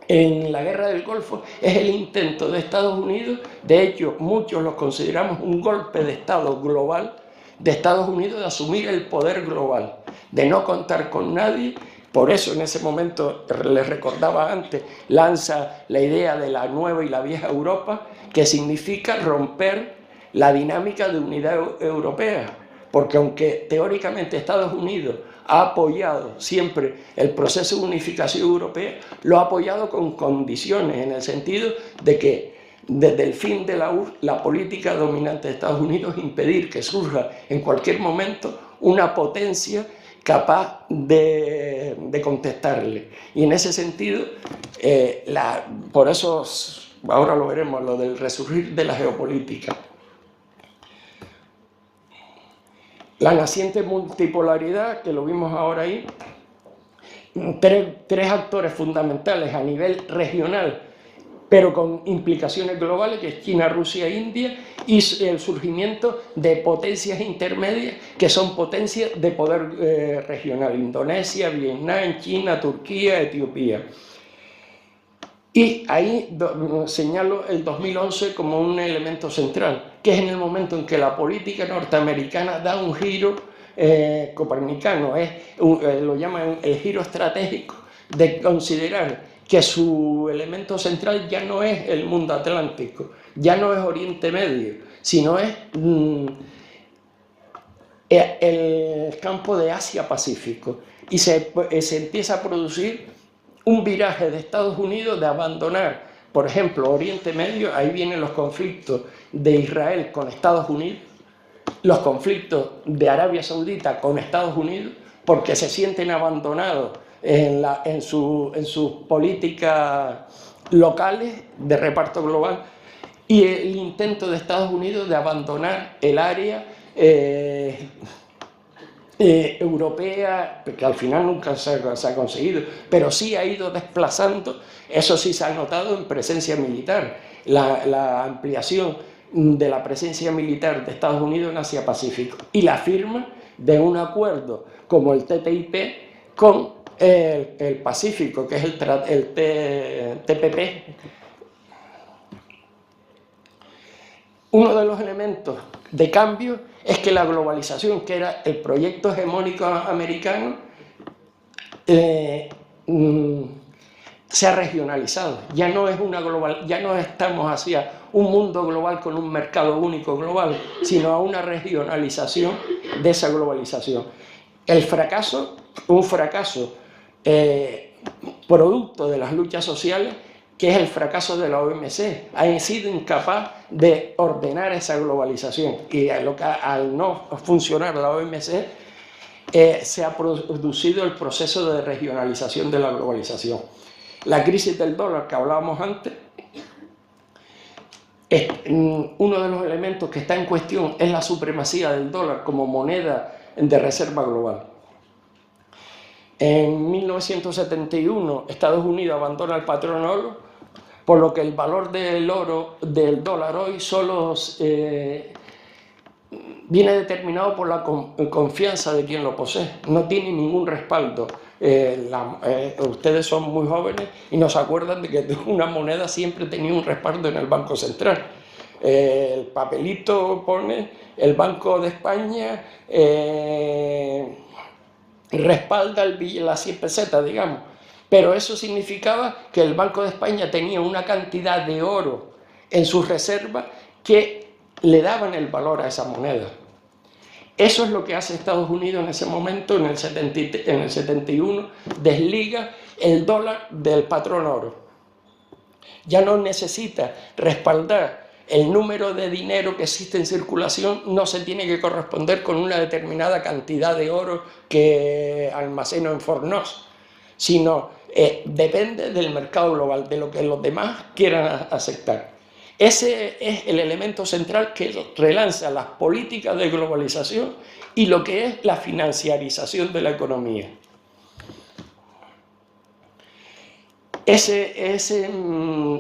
Speaker 2: en la guerra del Golfo es el intento de Estados Unidos, de hecho muchos lo consideramos un golpe de Estado global, de Estados Unidos de asumir el poder global, de no contar con nadie. Por eso en ese momento, les recordaba antes, lanza la idea de la nueva y la vieja Europa, que significa romper la dinámica de unidad europea, porque aunque teóricamente Estados Unidos ha apoyado siempre el proceso de unificación europea, lo ha apoyado con condiciones, en el sentido de que desde el fin de la URSS, la política dominante de Estados Unidos es impedir que surja en cualquier momento una potencia capaz de contestarle. Y en ese sentido, por eso, ahora lo veremos, lo del resurgir de la geopolítica. La naciente multipolaridad, que lo vimos ahora ahí, tres actores fundamentales a nivel regional, pero con implicaciones globales, que es China, Rusia e India, y el surgimiento de potencias intermedias, que son potencias de poder regional: Indonesia, Vietnam, China, Turquía, Etiopía. Y ahí señalo el 2011 como un elemento central, que es en el momento en que la política norteamericana da un giro copernicano, lo llaman el giro estratégico, de considerar que su elemento central ya no es el mundo atlántico, ya no es Oriente Medio, sino es el campo de Asia-Pacífico. Y se empieza a producir un viraje de Estados Unidos de abandonar, por ejemplo, Oriente Medio. Ahí vienen los conflictos de Israel con Estados Unidos, los conflictos de Arabia Saudita con Estados Unidos, porque se sienten abandonados en sus políticas locales de reparto global, y el intento de Estados Unidos de abandonar el área europea, que al final nunca se ha conseguido, pero sí ha ido desplazando. Eso sí se ha notado en presencia militar, la ampliación de la presencia militar de Estados Unidos en Asia-Pacífico, y la firma de un acuerdo como el TTIP con el Pacífico, que es el TPP. Uno de los elementos de cambio es que la globalización, que era el proyecto hegemónico americano, se ha regionalizado. Ya no estamos hacia un mundo global con un mercado único global, sino a una regionalización de esa globalización. Un fracaso producto de las luchas sociales, que es el fracaso de la OMC. Ha sido incapaz de ordenar esa globalización, y al no funcionar la OMC, se ha producido el proceso de regionalización de la globalización. La crisis del dólar que hablábamos antes, uno de los elementos que está en cuestión es la supremacía del dólar como moneda de reserva global. En 1971 Estados Unidos abandona el patrón oro, por lo que el valor del dólar hoy solo viene determinado por la confianza de quien lo posee, no tiene ningún respaldo. Ustedes son muy jóvenes y no se acuerdan de que una moneda siempre tenía un respaldo en el Banco Central. El papelito pone el Banco de España respalda las 100 pesetas, digamos. Pero eso significaba que el Banco de España tenía una cantidad de oro en sus reservas que le daban el valor a esa moneda. Eso es lo que hace Estados Unidos en ese momento, en el 71, desliga el dólar del patrón oro. Ya no necesita respaldar el número de dinero que existe en circulación, no se tiene que corresponder con una determinada cantidad de oro que almaceno en Fort Knox, sino depende del mercado global, de lo que los demás quieran aceptar. Ese es el elemento central que relanza las políticas de globalización y lo que es la financiarización de la economía. ese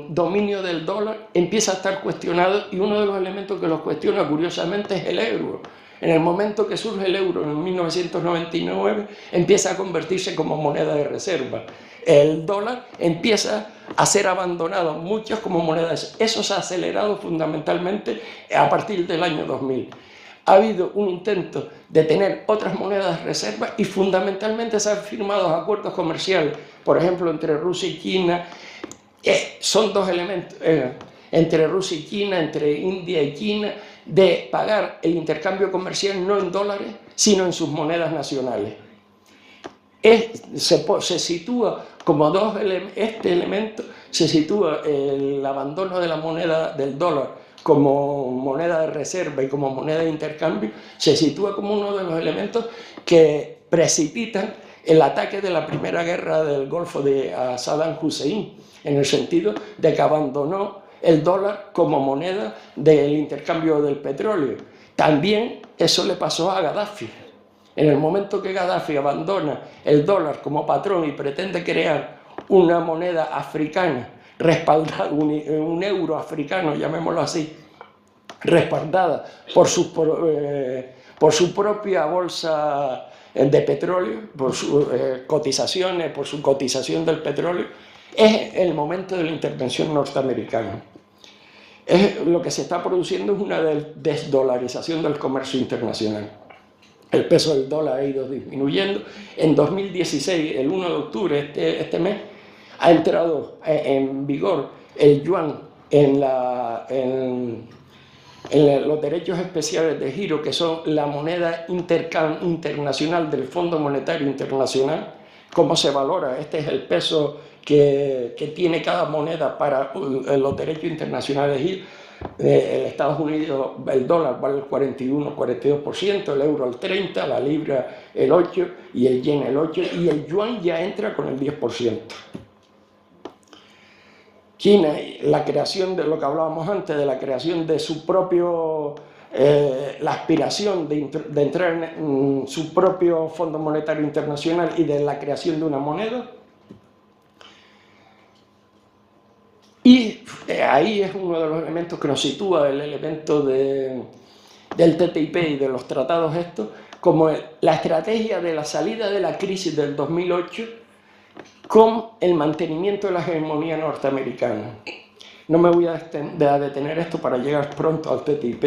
Speaker 2: dominio del dólar empieza a estar cuestionado, y uno de los elementos que lo cuestiona curiosamente es el euro. En el momento que surge el euro en 1999 empieza a convertirse como moneda de reserva. El dólar empieza a ser abandonado muchos como monedas. Eso se ha acelerado fundamentalmente a partir del año 2000. Ha habido un intento de tener otras monedas de reserva y fundamentalmente se han firmado acuerdos comerciales, por ejemplo, entre Rusia y China. Son dos elementos, entre Rusia y China, entre India y China, de pagar el intercambio comercial no en dólares, sino en sus monedas nacionales. Se sitúa como este elemento, se sitúa el abandono de la moneda del dólar como moneda de reserva y como moneda de intercambio, se sitúa como uno de los elementos que precipitan el ataque de la primera guerra del Golfo a Saddam Hussein, en el sentido de que abandonó el dólar como moneda del intercambio del petróleo. También eso le pasó a Gaddafi. En el momento que Gaddafi abandona el dólar como patrón y pretende crear una moneda africana, respaldada, un euro africano, llamémoslo así, respaldada por su propia bolsa de petróleo, por sus cotizaciones, por su cotización del petróleo, es el momento de la intervención norteamericana. Lo que se está produciendo es una desdolarización del comercio internacional. El peso del dólar ha ido disminuyendo. En 2016, el 1 de octubre, este mes, ha entrado en vigor el yuan en los derechos especiales de giro, que son la moneda internacional del Fondo Monetario Internacional. ¿Cómo se valora? Este es el peso que tiene cada moneda para los derechos internacionales de giro. En Estados Unidos el dólar vale el 41-42%, el euro el 30%, la libra el 8% y el yen el 8%, y el yuan ya entra con el 10%. China, la creación de lo que hablábamos antes, de la creación de su propio, la aspiración de entrar en su propio Fondo Monetario Internacional y de la creación de una moneda. Y ahí es uno de los elementos que nos sitúa el elemento del TTIP y de los tratados estos, como la estrategia de la salida de la crisis del 2008 con el mantenimiento de la hegemonía norteamericana. No me voy a detener esto para llegar pronto al TTIP.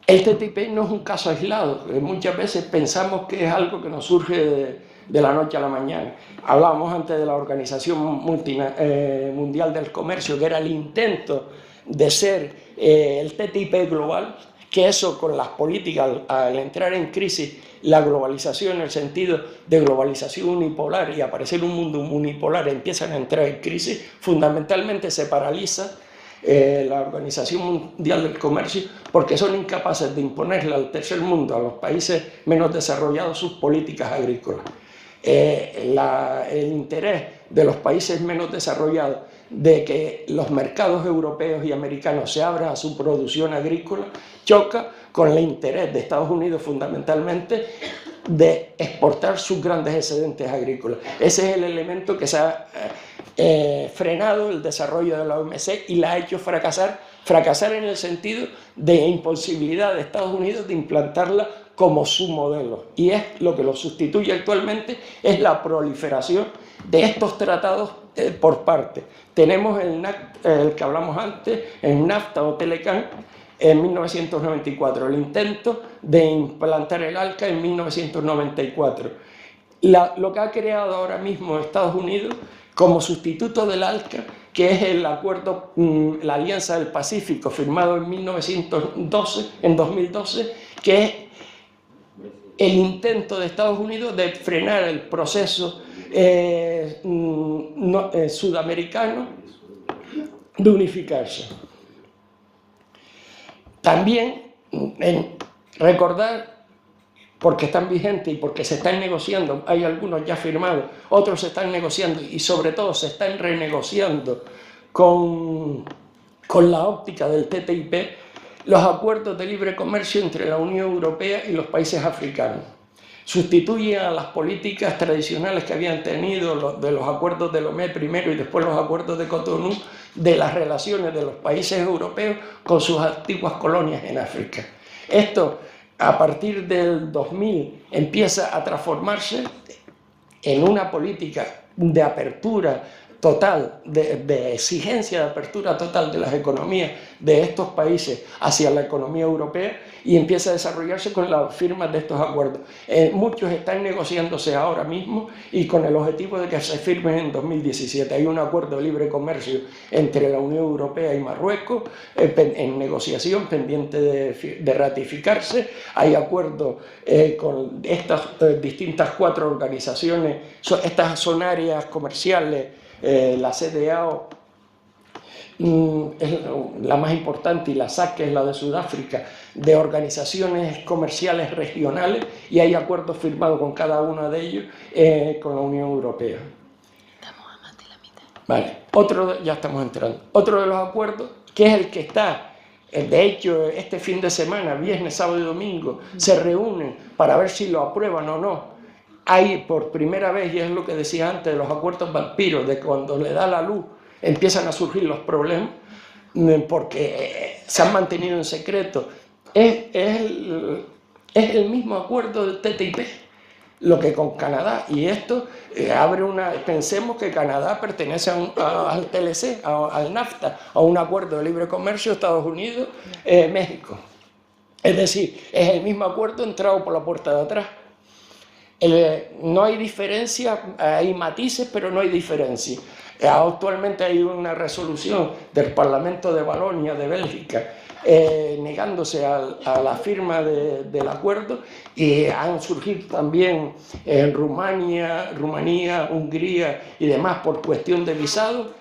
Speaker 2: El TTIP no es un caso aislado. Muchas veces pensamos que es algo que nos surge de la noche a la mañana. Hablábamos antes de la Organización Mundial del Comercio, que era el intento de ser el TTIP global, que eso con las políticas, al entrar en crisis, la globalización en el sentido de globalización unipolar y aparecer un mundo unipolar, empiezan a entrar en crisis, fundamentalmente se paraliza la Organización Mundial del Comercio porque son incapaces de imponerle al tercer mundo, a los países menos desarrollados, sus políticas agrícolas. El interés de los países menos desarrollados de que los mercados europeos y americanos se abran a su producción agrícola choca con el interés de Estados Unidos fundamentalmente de exportar sus grandes excedentes agrícolas. Ese es el elemento que se ha frenado el desarrollo de la OMC y la ha hecho fracasar en el sentido de imposibilidad de Estados Unidos de implantarla como su modelo, y es lo que lo sustituye actualmente, es la proliferación de estos tratados por parte. Tenemos el que hablamos antes, el NAFTA o Telecan en 1994, el intento de implantar el ALCA en 1994. Lo que ha creado ahora mismo Estados Unidos como sustituto del ALCA, que es el acuerdo, la Alianza del Pacífico, firmado en 2012, que es el intento de Estados Unidos de frenar el proceso sudamericano de unificarse. También recordar, porque están vigentes y porque se están negociando, hay algunos ya firmados, otros se están negociando y sobre todo se están renegociando con la óptica del TTIP, los acuerdos de libre comercio entre la Unión Europea y los países africanos. sustituye a las políticas tradicionales que habían tenido de los acuerdos de Lomé primero y después los acuerdos de Cotonú, de las relaciones de los países europeos con sus antiguas colonias en África. Esto, a partir del 2000, empieza a transformarse en una política de apertura total, de exigencia de apertura total de las economías de estos países hacia la economía europea, y empieza a desarrollarse con la firma de estos acuerdos. Muchos están negociándose ahora mismo y con el objetivo de que se firmen en 2017. Hay un acuerdo de libre comercio entre la Unión Europea y Marruecos en negociación, pendiente de ratificarse. Hay acuerdos con estas distintas 4 organizaciones, estas son áreas comerciales. La CDAO es la más importante, y la SAC, que es la de Sudáfrica, de organizaciones comerciales regionales, y hay acuerdos firmados con cada uno de ellos con la Unión Europea.
Speaker 1: Estamos a más de la mitad.
Speaker 2: Vale, ya estamos entrando. Otro de los acuerdos, que es el que está, de hecho, este fin de semana, viernes, sábado y domingo, se reúnen para ver si lo aprueban o no. Hay por primera vez, y es lo que decía antes de los acuerdos vampiros, de cuando le da la luz empiezan a surgir los problemas, porque se han mantenido en secreto. Es el mismo acuerdo del TTIP, lo que con Canadá, y esto abre pensemos que Canadá pertenece al TLC, al NAFTA, a un acuerdo de libre comercio Estados Unidos, México. Es decir, es el mismo acuerdo entrado por la puerta de atrás. No hay diferencia, hay matices, pero no hay diferencia. Actualmente hay una resolución del Parlamento de Valonia, de Bélgica, negándose a la firma del acuerdo, y han surgido también en Rumanía, Hungría y demás por cuestión de visado.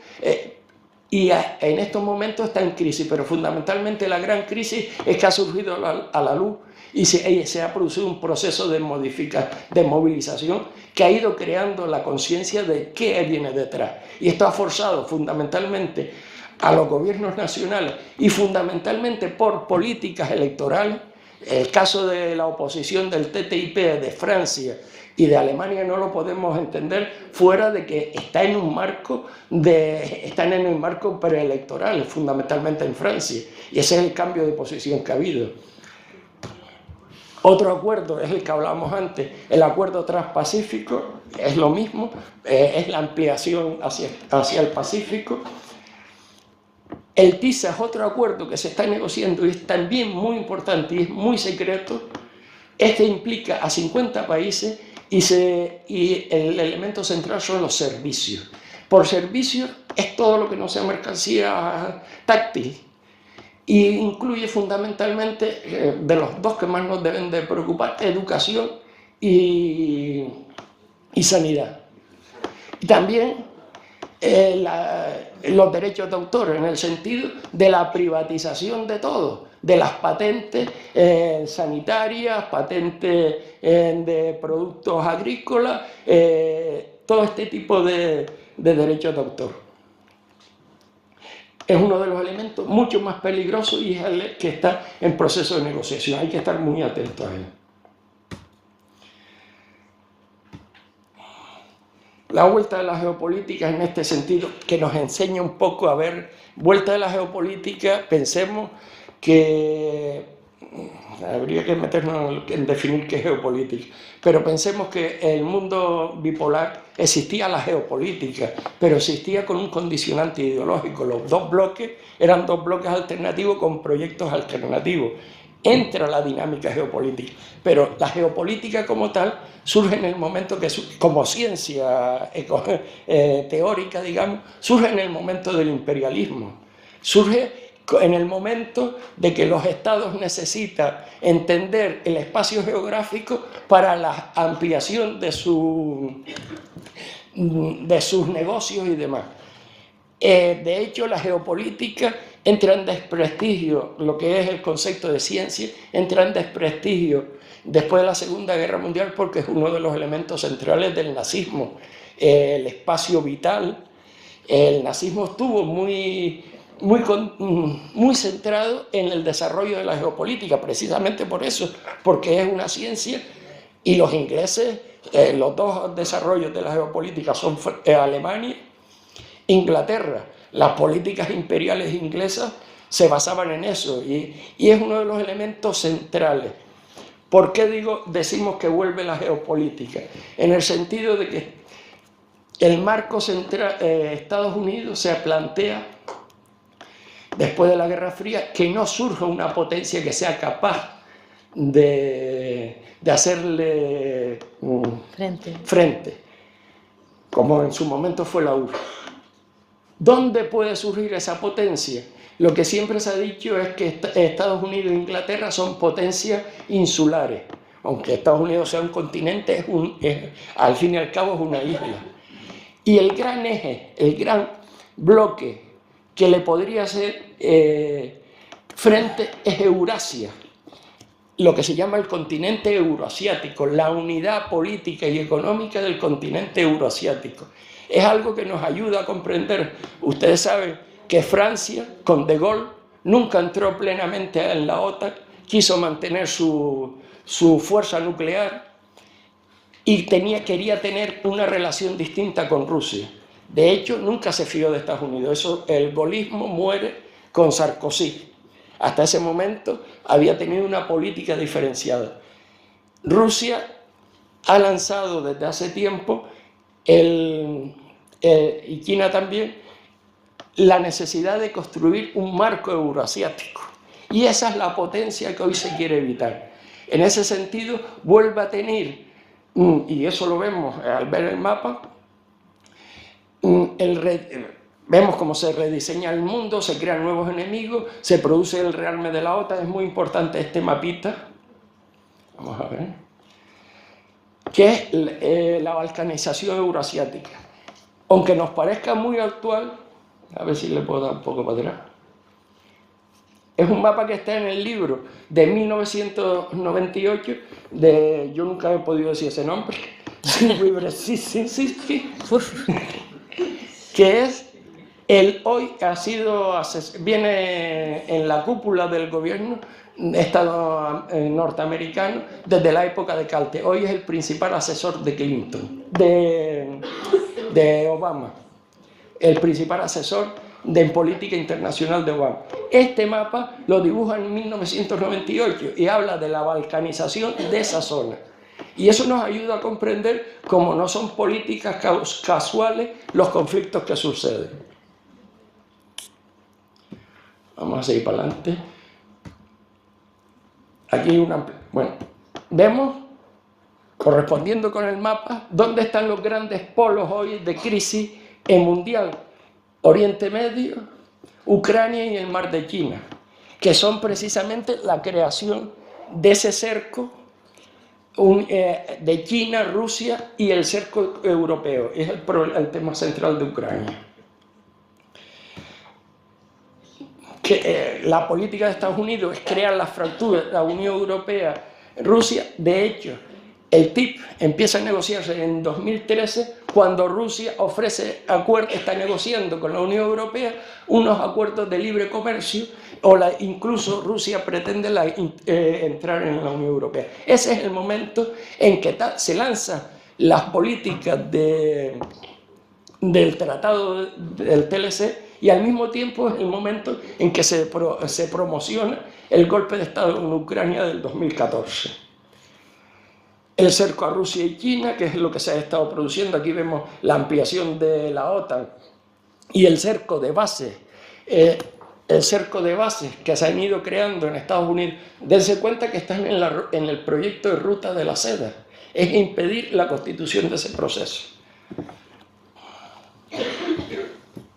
Speaker 2: Y en estos momentos está en crisis, pero fundamentalmente la gran crisis es que ha surgido a la luz y se ha producido un proceso de movilización que ha ido creando la conciencia de qué viene detrás. Y esto ha forzado fundamentalmente a los gobiernos nacionales, y fundamentalmente por políticas electorales. El caso de la oposición del TTIP de Francia y de Alemania no lo podemos entender fuera de que están en un marco preelectoral, fundamentalmente en Francia, y ese es el cambio de posición que ha habido. Otro acuerdo es el que hablábamos antes, el acuerdo transpacífico, es lo mismo, es la ampliación hacia el Pacífico. El TISA es otro acuerdo que se está negociando y es también muy importante y es muy secreto. Este implica a 50 países y el elemento central son los servicios. Por servicios es todo lo que no sea mercancía táctil, y incluye fundamentalmente, de los dos que más nos deben de preocupar, educación y sanidad. Y también los derechos de autor, en el sentido de la privatización de todo, de las patentes sanitarias, patentes de productos agrícolas, todo este tipo de derechos de autor. Es uno de los elementos mucho más peligrosos y es el que está en proceso de negociación. Hay que estar muy atentos a él. La vuelta de la geopolítica en este sentido, que nos enseña un poco a ver, vuelta de la geopolítica, pensemos que habría que meternos en definir qué es geopolítica, pero pensemos que en el mundo bipolar existía la geopolítica, pero existía con un condicionante ideológico. Los dos bloques eran dos bloques alternativos con proyectos alternativos. Entra la dinámica geopolítica, pero la geopolítica como tal surge en el momento que, como ciencia teórica, digamos, surge en el momento del imperialismo, surge en el momento de que los estados necesitan entender el espacio geográfico para la ampliación de sus negocios y demás. De hecho, la geopolítica entra en desprestigio, lo que es el concepto de ciencia, entra en desprestigio después de la Segunda Guerra Mundial, porque es uno de los elementos centrales del nazismo, el espacio vital. El nazismo estuvo muy centrado en el desarrollo de la geopolítica, precisamente por eso, porque es una ciencia Y los ingleses, los dos desarrollos de la geopolítica son Alemania e Inglaterra. Las políticas imperiales inglesas se basaban en eso y es uno de los elementos centrales. ¿Por qué decimos que vuelve la geopolítica? En el sentido de que el marco central, Estados Unidos se plantea, después de la Guerra Fría, que no surja una potencia que sea capaz de hacerle frente, como en su momento fue la URSS. ¿Dónde puede surgir esa potencia? Lo que siempre se ha dicho es que Estados Unidos e Inglaterra son potencias insulares. Aunque Estados Unidos sea un continente, al fin y al cabo es una isla. Y el gran eje, el gran bloque que le podría hacer frente es Eurasia, lo que se llama el continente euroasiático, la unidad política y económica del continente euroasiático. Es algo que nos ayuda a comprender. Ustedes saben que Francia, con De Gaulle, nunca entró plenamente en la OTAN, quiso mantener su fuerza nuclear y quería tener una relación distinta con Rusia. De hecho, nunca se fió de Estados Unidos. El gaullismo muere con Sarkozy. Hasta ese momento había tenido una política diferenciada. Rusia ha lanzado desde hace tiempo, y China también, la necesidad de construir un marco euroasiático. Y esa es la potencia que hoy se quiere evitar. En ese sentido, vuelve a tener, y eso lo vemos al ver el mapa, vemos cómo se rediseña el mundo, se crean nuevos enemigos, se produce el rearme de la OTAN. Es muy importante este mapita, vamos a ver, que es la balcanización euroasiática. Aunque nos parezca muy actual, a ver si le puedo dar un poco para atrás, es un mapa que está en el libro de 1998, yo nunca he podido decir ese nombre, que es hoy viene en la cúpula del gobierno norteamericano desde la época de Carter. Hoy es el principal asesor de Clinton, de Obama, el principal asesor de política internacional de Obama. Este mapa lo dibuja en 1998 y habla de la balcanización de esa zona. Y eso nos ayuda a comprender cómo no son políticas casuales los conflictos que suceden. Vamos a seguir para adelante. Aquí vemos, correspondiendo con el mapa, dónde están los grandes polos hoy de crisis mundial. Oriente Medio, Ucrania y el Mar de China, que son precisamente la creación de ese cerco de China, Rusia y el cerco europeo. Es el tema central de Ucrania. La política de Estados Unidos es crear las fracturas, la Unión Europea, Rusia. De hecho, el TTIP empieza a negociarse en 2013 cuando Rusia está negociando con la Unión Europea unos acuerdos de libre comercio, incluso Rusia pretende entrar en la Unión Europea. Ese es el momento en que se lanzan las políticas del tratado del TLC, y al mismo tiempo es el momento en que se promociona el golpe de Estado en Ucrania del 2014. El cerco a Rusia y China, que es lo que se ha estado produciendo. Aquí vemos la ampliación de la OTAN y el cerco de bases. El cerco de bases que se han ido creando en Estados Unidos. Dense cuenta que están en el proyecto de Ruta de la Seda. Es impedir la constitución de ese proceso.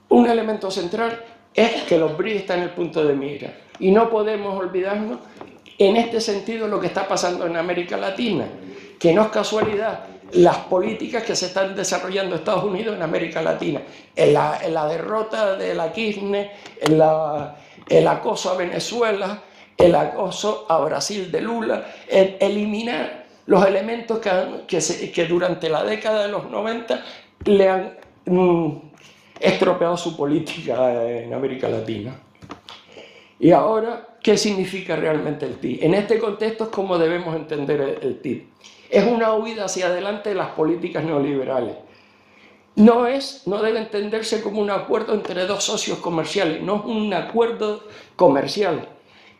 Speaker 2: Un elemento central es que los BRICS están en el punto de mira. Y no podemos olvidarnos, en este sentido, lo que está pasando en América Latina, que no es casualidad las políticas que se están desarrollando en Estados Unidos en América Latina. En la derrota de la Kirchner, el acoso a Venezuela, el acoso a Brasil de Lula, eliminar los elementos que durante la década de los 90 le han estropeado su política en América Latina. Y ahora, ¿qué significa realmente el TTIP? En este contexto es como debemos entender el TTIP. Es una huida hacia adelante de las políticas neoliberales. No debe entenderse como un acuerdo entre dos socios comerciales, no es un acuerdo comercial.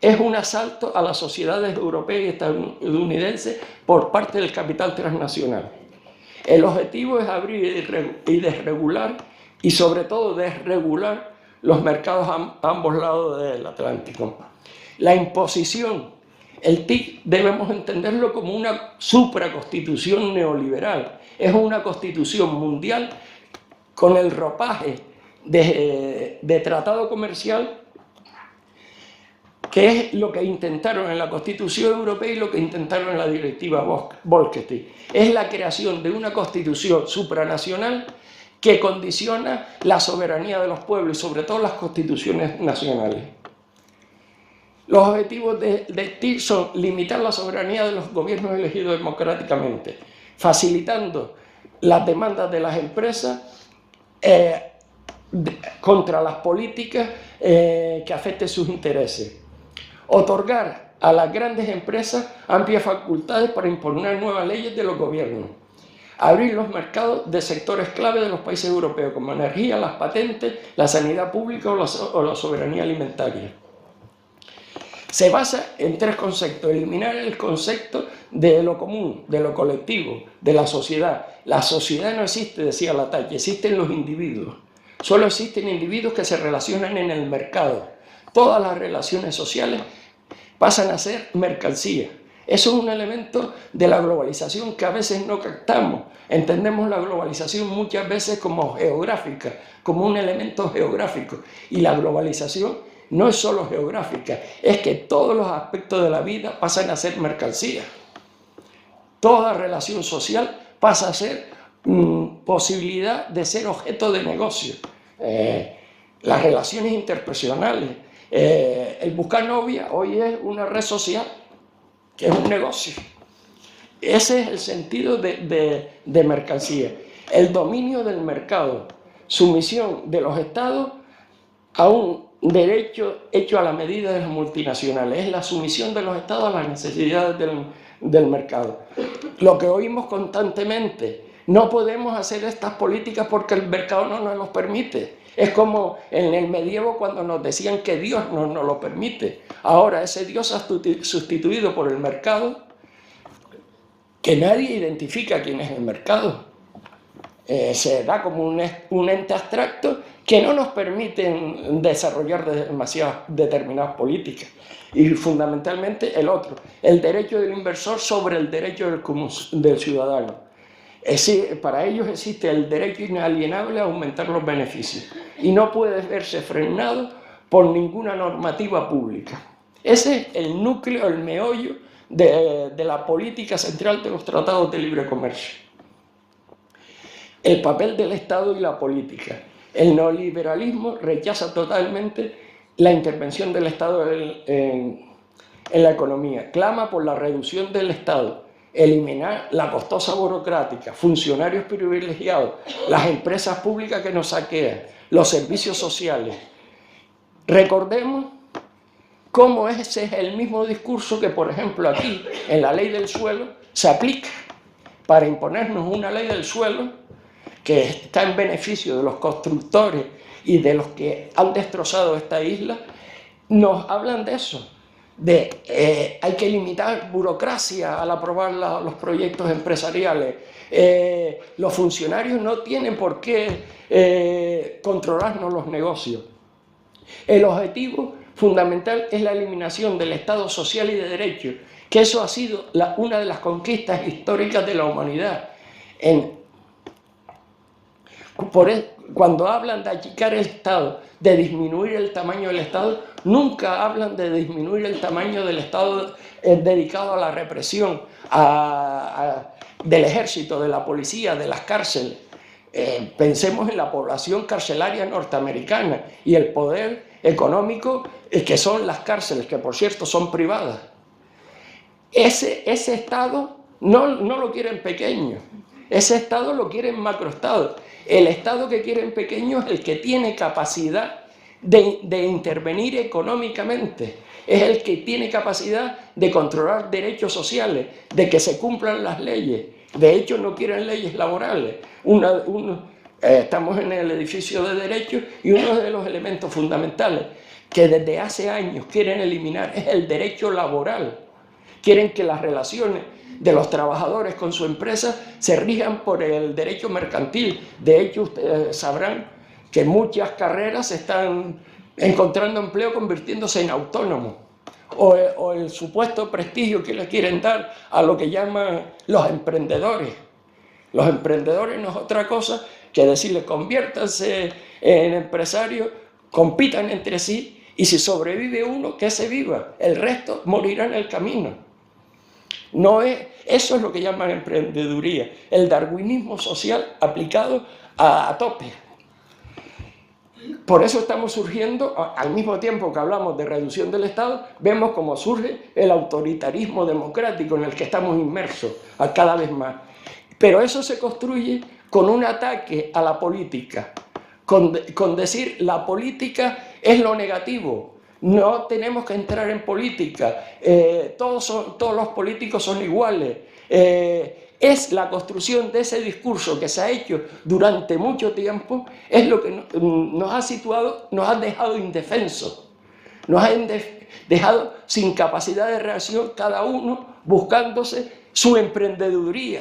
Speaker 2: Es un asalto a las sociedades europeas y estadounidenses por parte del capital transnacional. El objetivo es abrir y desregular, y sobre todo desregular los mercados a ambos lados del Atlántico. La imposición, el TIC, debemos entenderlo como una supraconstitución neoliberal. Es una constitución mundial con el ropaje de tratado comercial, que es lo que intentaron en la Constitución Europea y lo que intentaron en la Directiva Bolkestein. Es la creación de una constitución supranacional que condiciona la soberanía de los pueblos y sobre todo las constituciones nacionales. Los objetivos de TIC son limitar la soberanía de los gobiernos elegidos democráticamente, facilitando las demandas de las empresas contra las políticas que afecten sus intereses. Otorgar a las grandes empresas amplias facultades para imponer nuevas leyes de los gobiernos. Abrir los mercados de sectores clave de los países europeos, como energía, las patentes, la sanidad pública o la soberanía alimentaria. Se basa en tres conceptos: eliminar el concepto de lo común, de lo colectivo, de la sociedad. La sociedad no existe, decía Latalla, existen los individuos. Solo existen individuos que se relacionan en el mercado. Todas las relaciones sociales pasan a ser mercancía. Eso es un elemento de la globalización que a veces no captamos. Entendemos la globalización muchas veces como geográfica, como un elemento geográfico. Y la globalización no es solo geográfica, es que todos los aspectos de la vida pasan a ser mercancía. Toda relación social pasa a ser posibilidad de ser objeto de negocio. Las relaciones interpersonales, el buscar novia hoy es una red social, que es un negocio. Ese es el sentido de mercancía. El dominio del mercado, sumisión de los estados a un derecho hecho a la medida de las multinacionales. Es la sumisión de los estados a las necesidades del mercado. Lo que oímos constantemente: no podemos hacer estas políticas porque el mercado no nos lo permite. Es como en el medievo cuando nos decían que Dios no nos lo permite. Ahora ese Dios ha sustituido por el mercado, que nadie identifica quién es el mercado. Se da como un ente abstracto que no nos permite desarrollar demasiadas determinadas políticas. Y fundamentalmente el otro, el derecho del inversor sobre el derecho del ciudadano. Para ellos existe el derecho inalienable a aumentar los beneficios y no puede verse frenado por ninguna normativa pública. Ese es el núcleo, el meollo de la política central de los tratados de libre comercio. El papel del Estado y la política. El neoliberalismo rechaza totalmente la intervención del Estado en la economía. Clama por la reducción del Estado, eliminar la costosa burocrática, funcionarios privilegiados, las empresas públicas que nos saquean, los servicios sociales. Recordemos cómo ese es el mismo discurso que, por ejemplo, aquí, en la ley del suelo, se aplica para imponernos una ley del suelo que está en beneficio de los constructores y de los que han destrozado esta isla. Nos hablan de eso. Hay que limitar burocracia al aprobar los proyectos empresariales. Los funcionarios no tienen por qué controlarnos los negocios. El objetivo fundamental es la eliminación del Estado social y de derecho, que eso ha sido una de las conquistas históricas de la humanidad. Cuando hablan de achicar el Estado, de disminuir el tamaño del Estado, nunca hablan de disminuir el tamaño del Estado dedicado a la represión, del ejército, de la policía, de las cárceles. Pensemos en la población carcelaria norteamericana y el poder económico que son las cárceles, que por cierto son privadas. Ese Estado no lo quieren pequeño, ese Estado lo quieren macroestado. El Estado que quieren pequeño es el que tiene capacidad de intervenir económicamente, es el que tiene capacidad de controlar derechos sociales, de que se cumplan las leyes. De hecho, no quieren leyes laborales. Estamos en el edificio de derechos y uno de los elementos fundamentales que desde hace años quieren eliminar es el derecho laboral. Quieren que las relaciones de los trabajadores con su empresa se rijan por el derecho mercantil. De hecho, ustedes sabrán que muchas carreras están encontrando empleo convirtiéndose en autónomos, o el supuesto prestigio que le quieren dar a lo que llaman los emprendedores. Los emprendedores no es otra cosa que decirles conviértanse en empresarios, compitan entre sí, y si sobrevive uno, que se viva, el resto morirá en el camino. Eso es lo que llaman emprendeduría, el darwinismo social aplicado a tope. Por eso estamos surgiendo, al mismo tiempo que hablamos de reducción del Estado, vemos cómo surge el autoritarismo democrático en el que estamos inmersos cada vez más. Pero eso se construye con un ataque a la política, con decir la política es lo negativo, no tenemos que entrar en política, todos los políticos son iguales. Es la construcción de ese discurso que se ha hecho durante mucho tiempo, es lo que nos ha situado, nos ha dejado indefensos, nos ha dejado sin capacidad de reacción, cada uno buscándose su emprendeduría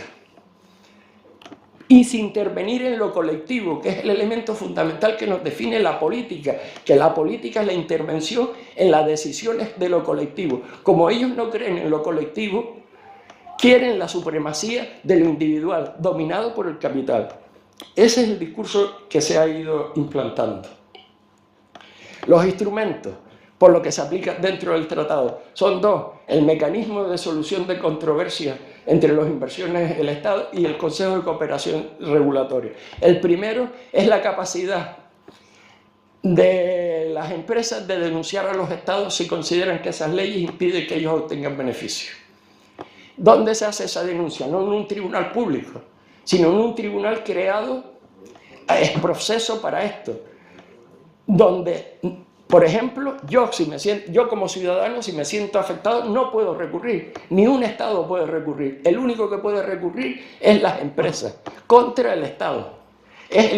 Speaker 2: y sin intervenir en lo colectivo, que es el elemento fundamental que nos define la política, que la política es la intervención en las decisiones de lo colectivo. Como ellos no creen en lo colectivo, quieren la supremacía de lo individual, dominado por el capital. Ese es el discurso que se ha ido implantando. Los instrumentos por lo que se aplica dentro del tratado son dos: el mecanismo de solución de controversias entre las inversiones del Estado y el Consejo de Cooperación Regulatoria. El primero es la capacidad de las empresas de denunciar a los Estados si consideran que esas leyes impiden que ellos obtengan beneficios. ¿Dónde se hace esa denuncia? No en un tribunal público, sino en un tribunal creado es proceso para esto, donde, por ejemplo, yo como ciudadano, si me siento afectado, no puedo recurrir, ni un Estado puede recurrir. El único que puede recurrir es las empresas contra el Estado. Es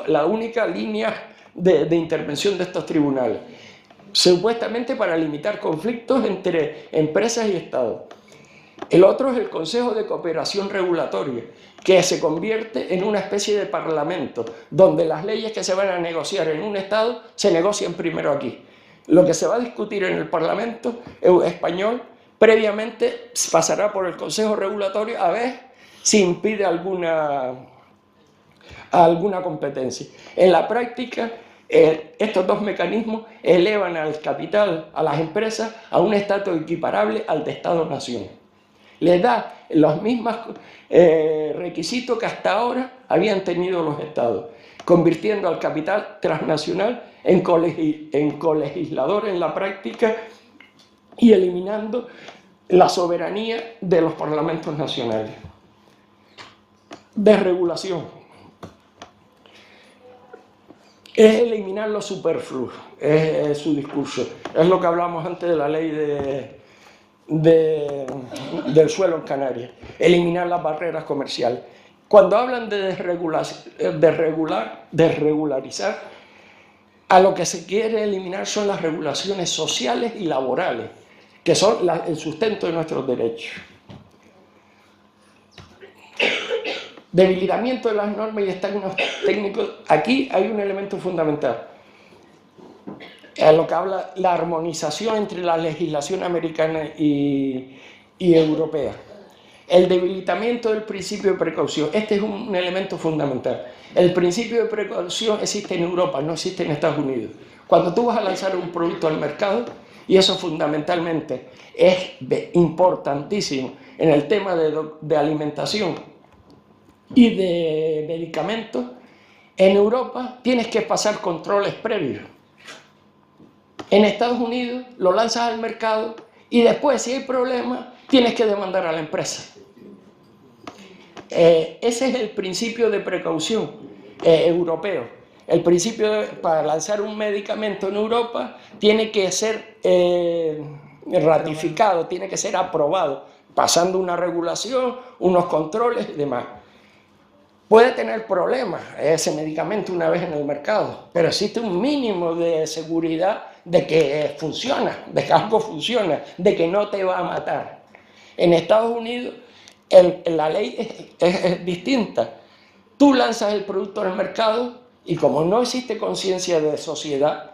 Speaker 2: la única línea de intervención de estos tribunales, supuestamente para limitar conflictos entre empresas y Estado. El otro es el Consejo de Cooperación Regulatoria, que se convierte en una especie de parlamento, donde las leyes que se van a negociar en un Estado se negocian primero aquí. Lo que se va a discutir en el Parlamento español previamente pasará por el Consejo Regulatorio a ver si impide alguna competencia. En la práctica, estos dos mecanismos elevan al capital, a las empresas, a un estatus equiparable al de Estado-nación. Les da los mismos requisitos que hasta ahora habían tenido los Estados, convirtiendo al capital transnacional en colegislador en la práctica y eliminando la soberanía de los parlamentos nacionales. Desregulación. Es eliminar lo superfluo, es su discurso. Es lo que hablamos antes de la ley del suelo en Canarias, eliminar las barreras comerciales. Cuando hablan de desregularizar, a lo que se quiere eliminar son las regulaciones sociales y laborales, que son el sustento de nuestros derechos. Debilitamiento de las normas y estándares técnicos. Aquí hay un elemento fundamental, a lo que habla la armonización entre la legislación americana y europea. El debilitamiento del principio de precaución. Este es un elemento fundamental. El principio de precaución existe en Europa, no existe en Estados Unidos. Cuando tú vas a lanzar un producto al mercado, y eso fundamentalmente es importantísimo en el tema de alimentación y de medicamentos, en Europa tienes que pasar controles previos. En Estados Unidos lo lanzas al mercado y después, si hay problemas, tienes que demandar a la empresa. Ese es el principio de precaución europeo. El principio para lanzar un medicamento en Europa tiene que ser ratificado, tiene que ser aprobado, pasando una regulación, unos controles y demás. Puede tener problemas ese medicamento una vez en el mercado, pero existe un mínimo de seguridad de que funciona, de que algo funciona, de que no te va a matar. En Estados Unidos la ley es distinta. Tú lanzas el producto al mercado y como no existe conciencia de sociedad,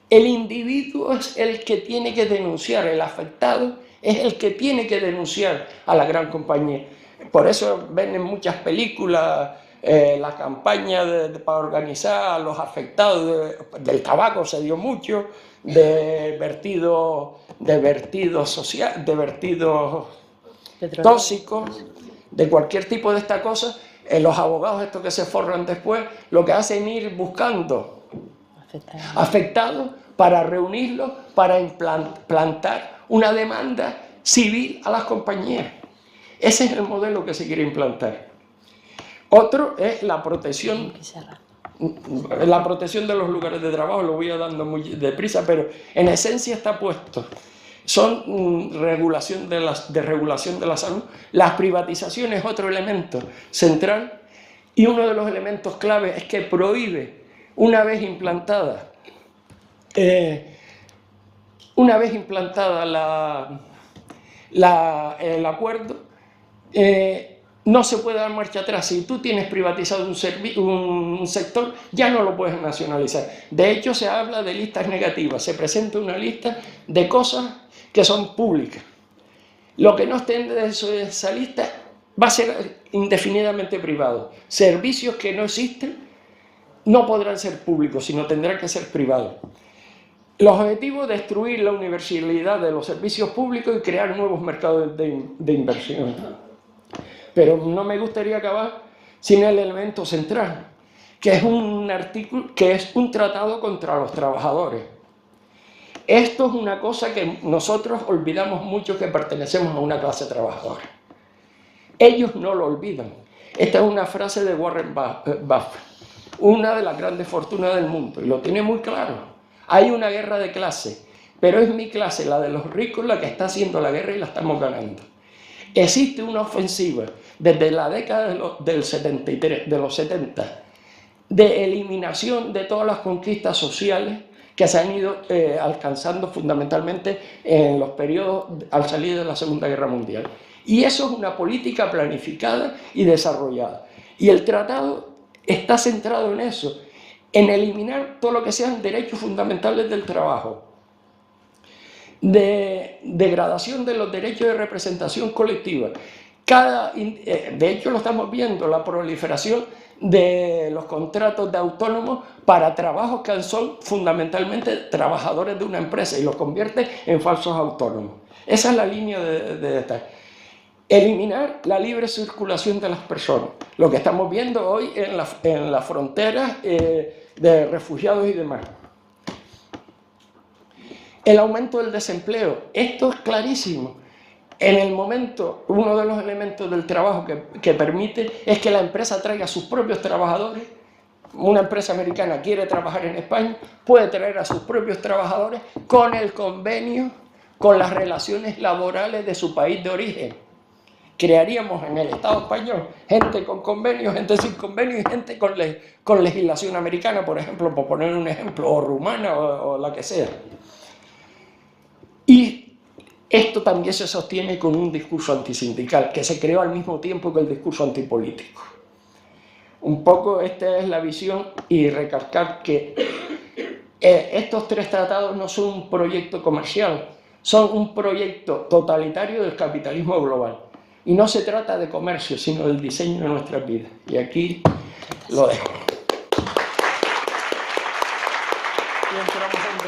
Speaker 2: el individuo es el que tiene que denunciar, el afectado es el que tiene que denunciar a la gran compañía. Por eso ven en muchas películas la campaña para organizar a los afectados del tabaco, se dio mucho, de vertidos tóxicos, de cualquier tipo de esta cosa. Los abogados estos que se forran después, lo que hacen es ir buscando afectados para reunirlos, para implantar una demanda civil a las compañías. Ese es el modelo que se quiere implantar. Otro es la protección de los lugares de trabajo, lo voy a dando muy deprisa, pero en esencia está puesto. Son regulación de la salud. Las privatizaciones es otro elemento central y uno de los elementos clave es que prohíbe, una vez implantada el acuerdo, no se puede dar marcha atrás. Si tú tienes privatizado un sector, ya no lo puedes nacionalizar. De hecho, se habla de listas negativas. Se presenta una lista de cosas que son públicas. Lo que no esté en esa lista va a ser indefinidamente privado. Servicios que no existen no podrán ser públicos, sino tendrán que ser privados. Los objetivos: destruir la universalidad de los servicios públicos y crear nuevos mercados de inversión. Pero no me gustaría acabar sin el elemento central, que es un tratado contra los trabajadores. Esto es una cosa que nosotros olvidamos mucho, que pertenecemos a una clase trabajadora. Ellos no lo olvidan. Esta es una frase de Warren Buffett, una de las grandes fortunas del mundo, y lo tiene muy claro. Hay una guerra de clase, pero es mi clase, la de los ricos, la que está haciendo la guerra y la estamos ganando. Existe una ofensiva desde la década de los 70, de eliminación de todas las conquistas sociales que se han ido alcanzando fundamentalmente en los periodos al salir de la Segunda Guerra Mundial. Y eso es una política planificada y desarrollada. Y el tratado está centrado en eso, en eliminar todo lo que sean derechos fundamentales del trabajo, de degradación de los derechos de representación colectiva. De hecho, lo estamos viendo, la proliferación de los contratos de autónomos para trabajos que son fundamentalmente trabajadores de una empresa y los convierte en falsos autónomos. Esa es la línea de esta. Eliminar la libre circulación de las personas. Lo que estamos viendo hoy en las fronteras de refugiados y demás. El aumento del desempleo. Esto es clarísimo. En el momento, uno de los elementos del trabajo que permite es que la empresa traiga a sus propios trabajadores. Una empresa americana quiere trabajar en España, puede traer a sus propios trabajadores con el convenio, con las relaciones laborales de su país de origen. Crearíamos en el Estado español gente con convenio, gente sin convenio y gente con legislación americana, por ejemplo, por poner un ejemplo, o rumana o la que sea. Y esto también se sostiene con un discurso antisindical que se creó al mismo tiempo que el discurso antipolítico. Un poco esta es la visión, y recalcar que estos tres tratados no son un proyecto comercial, son un proyecto totalitario del capitalismo global. Y no se trata de comercio, sino del diseño de nuestras vidas. Y aquí lo dejo. Y entramos en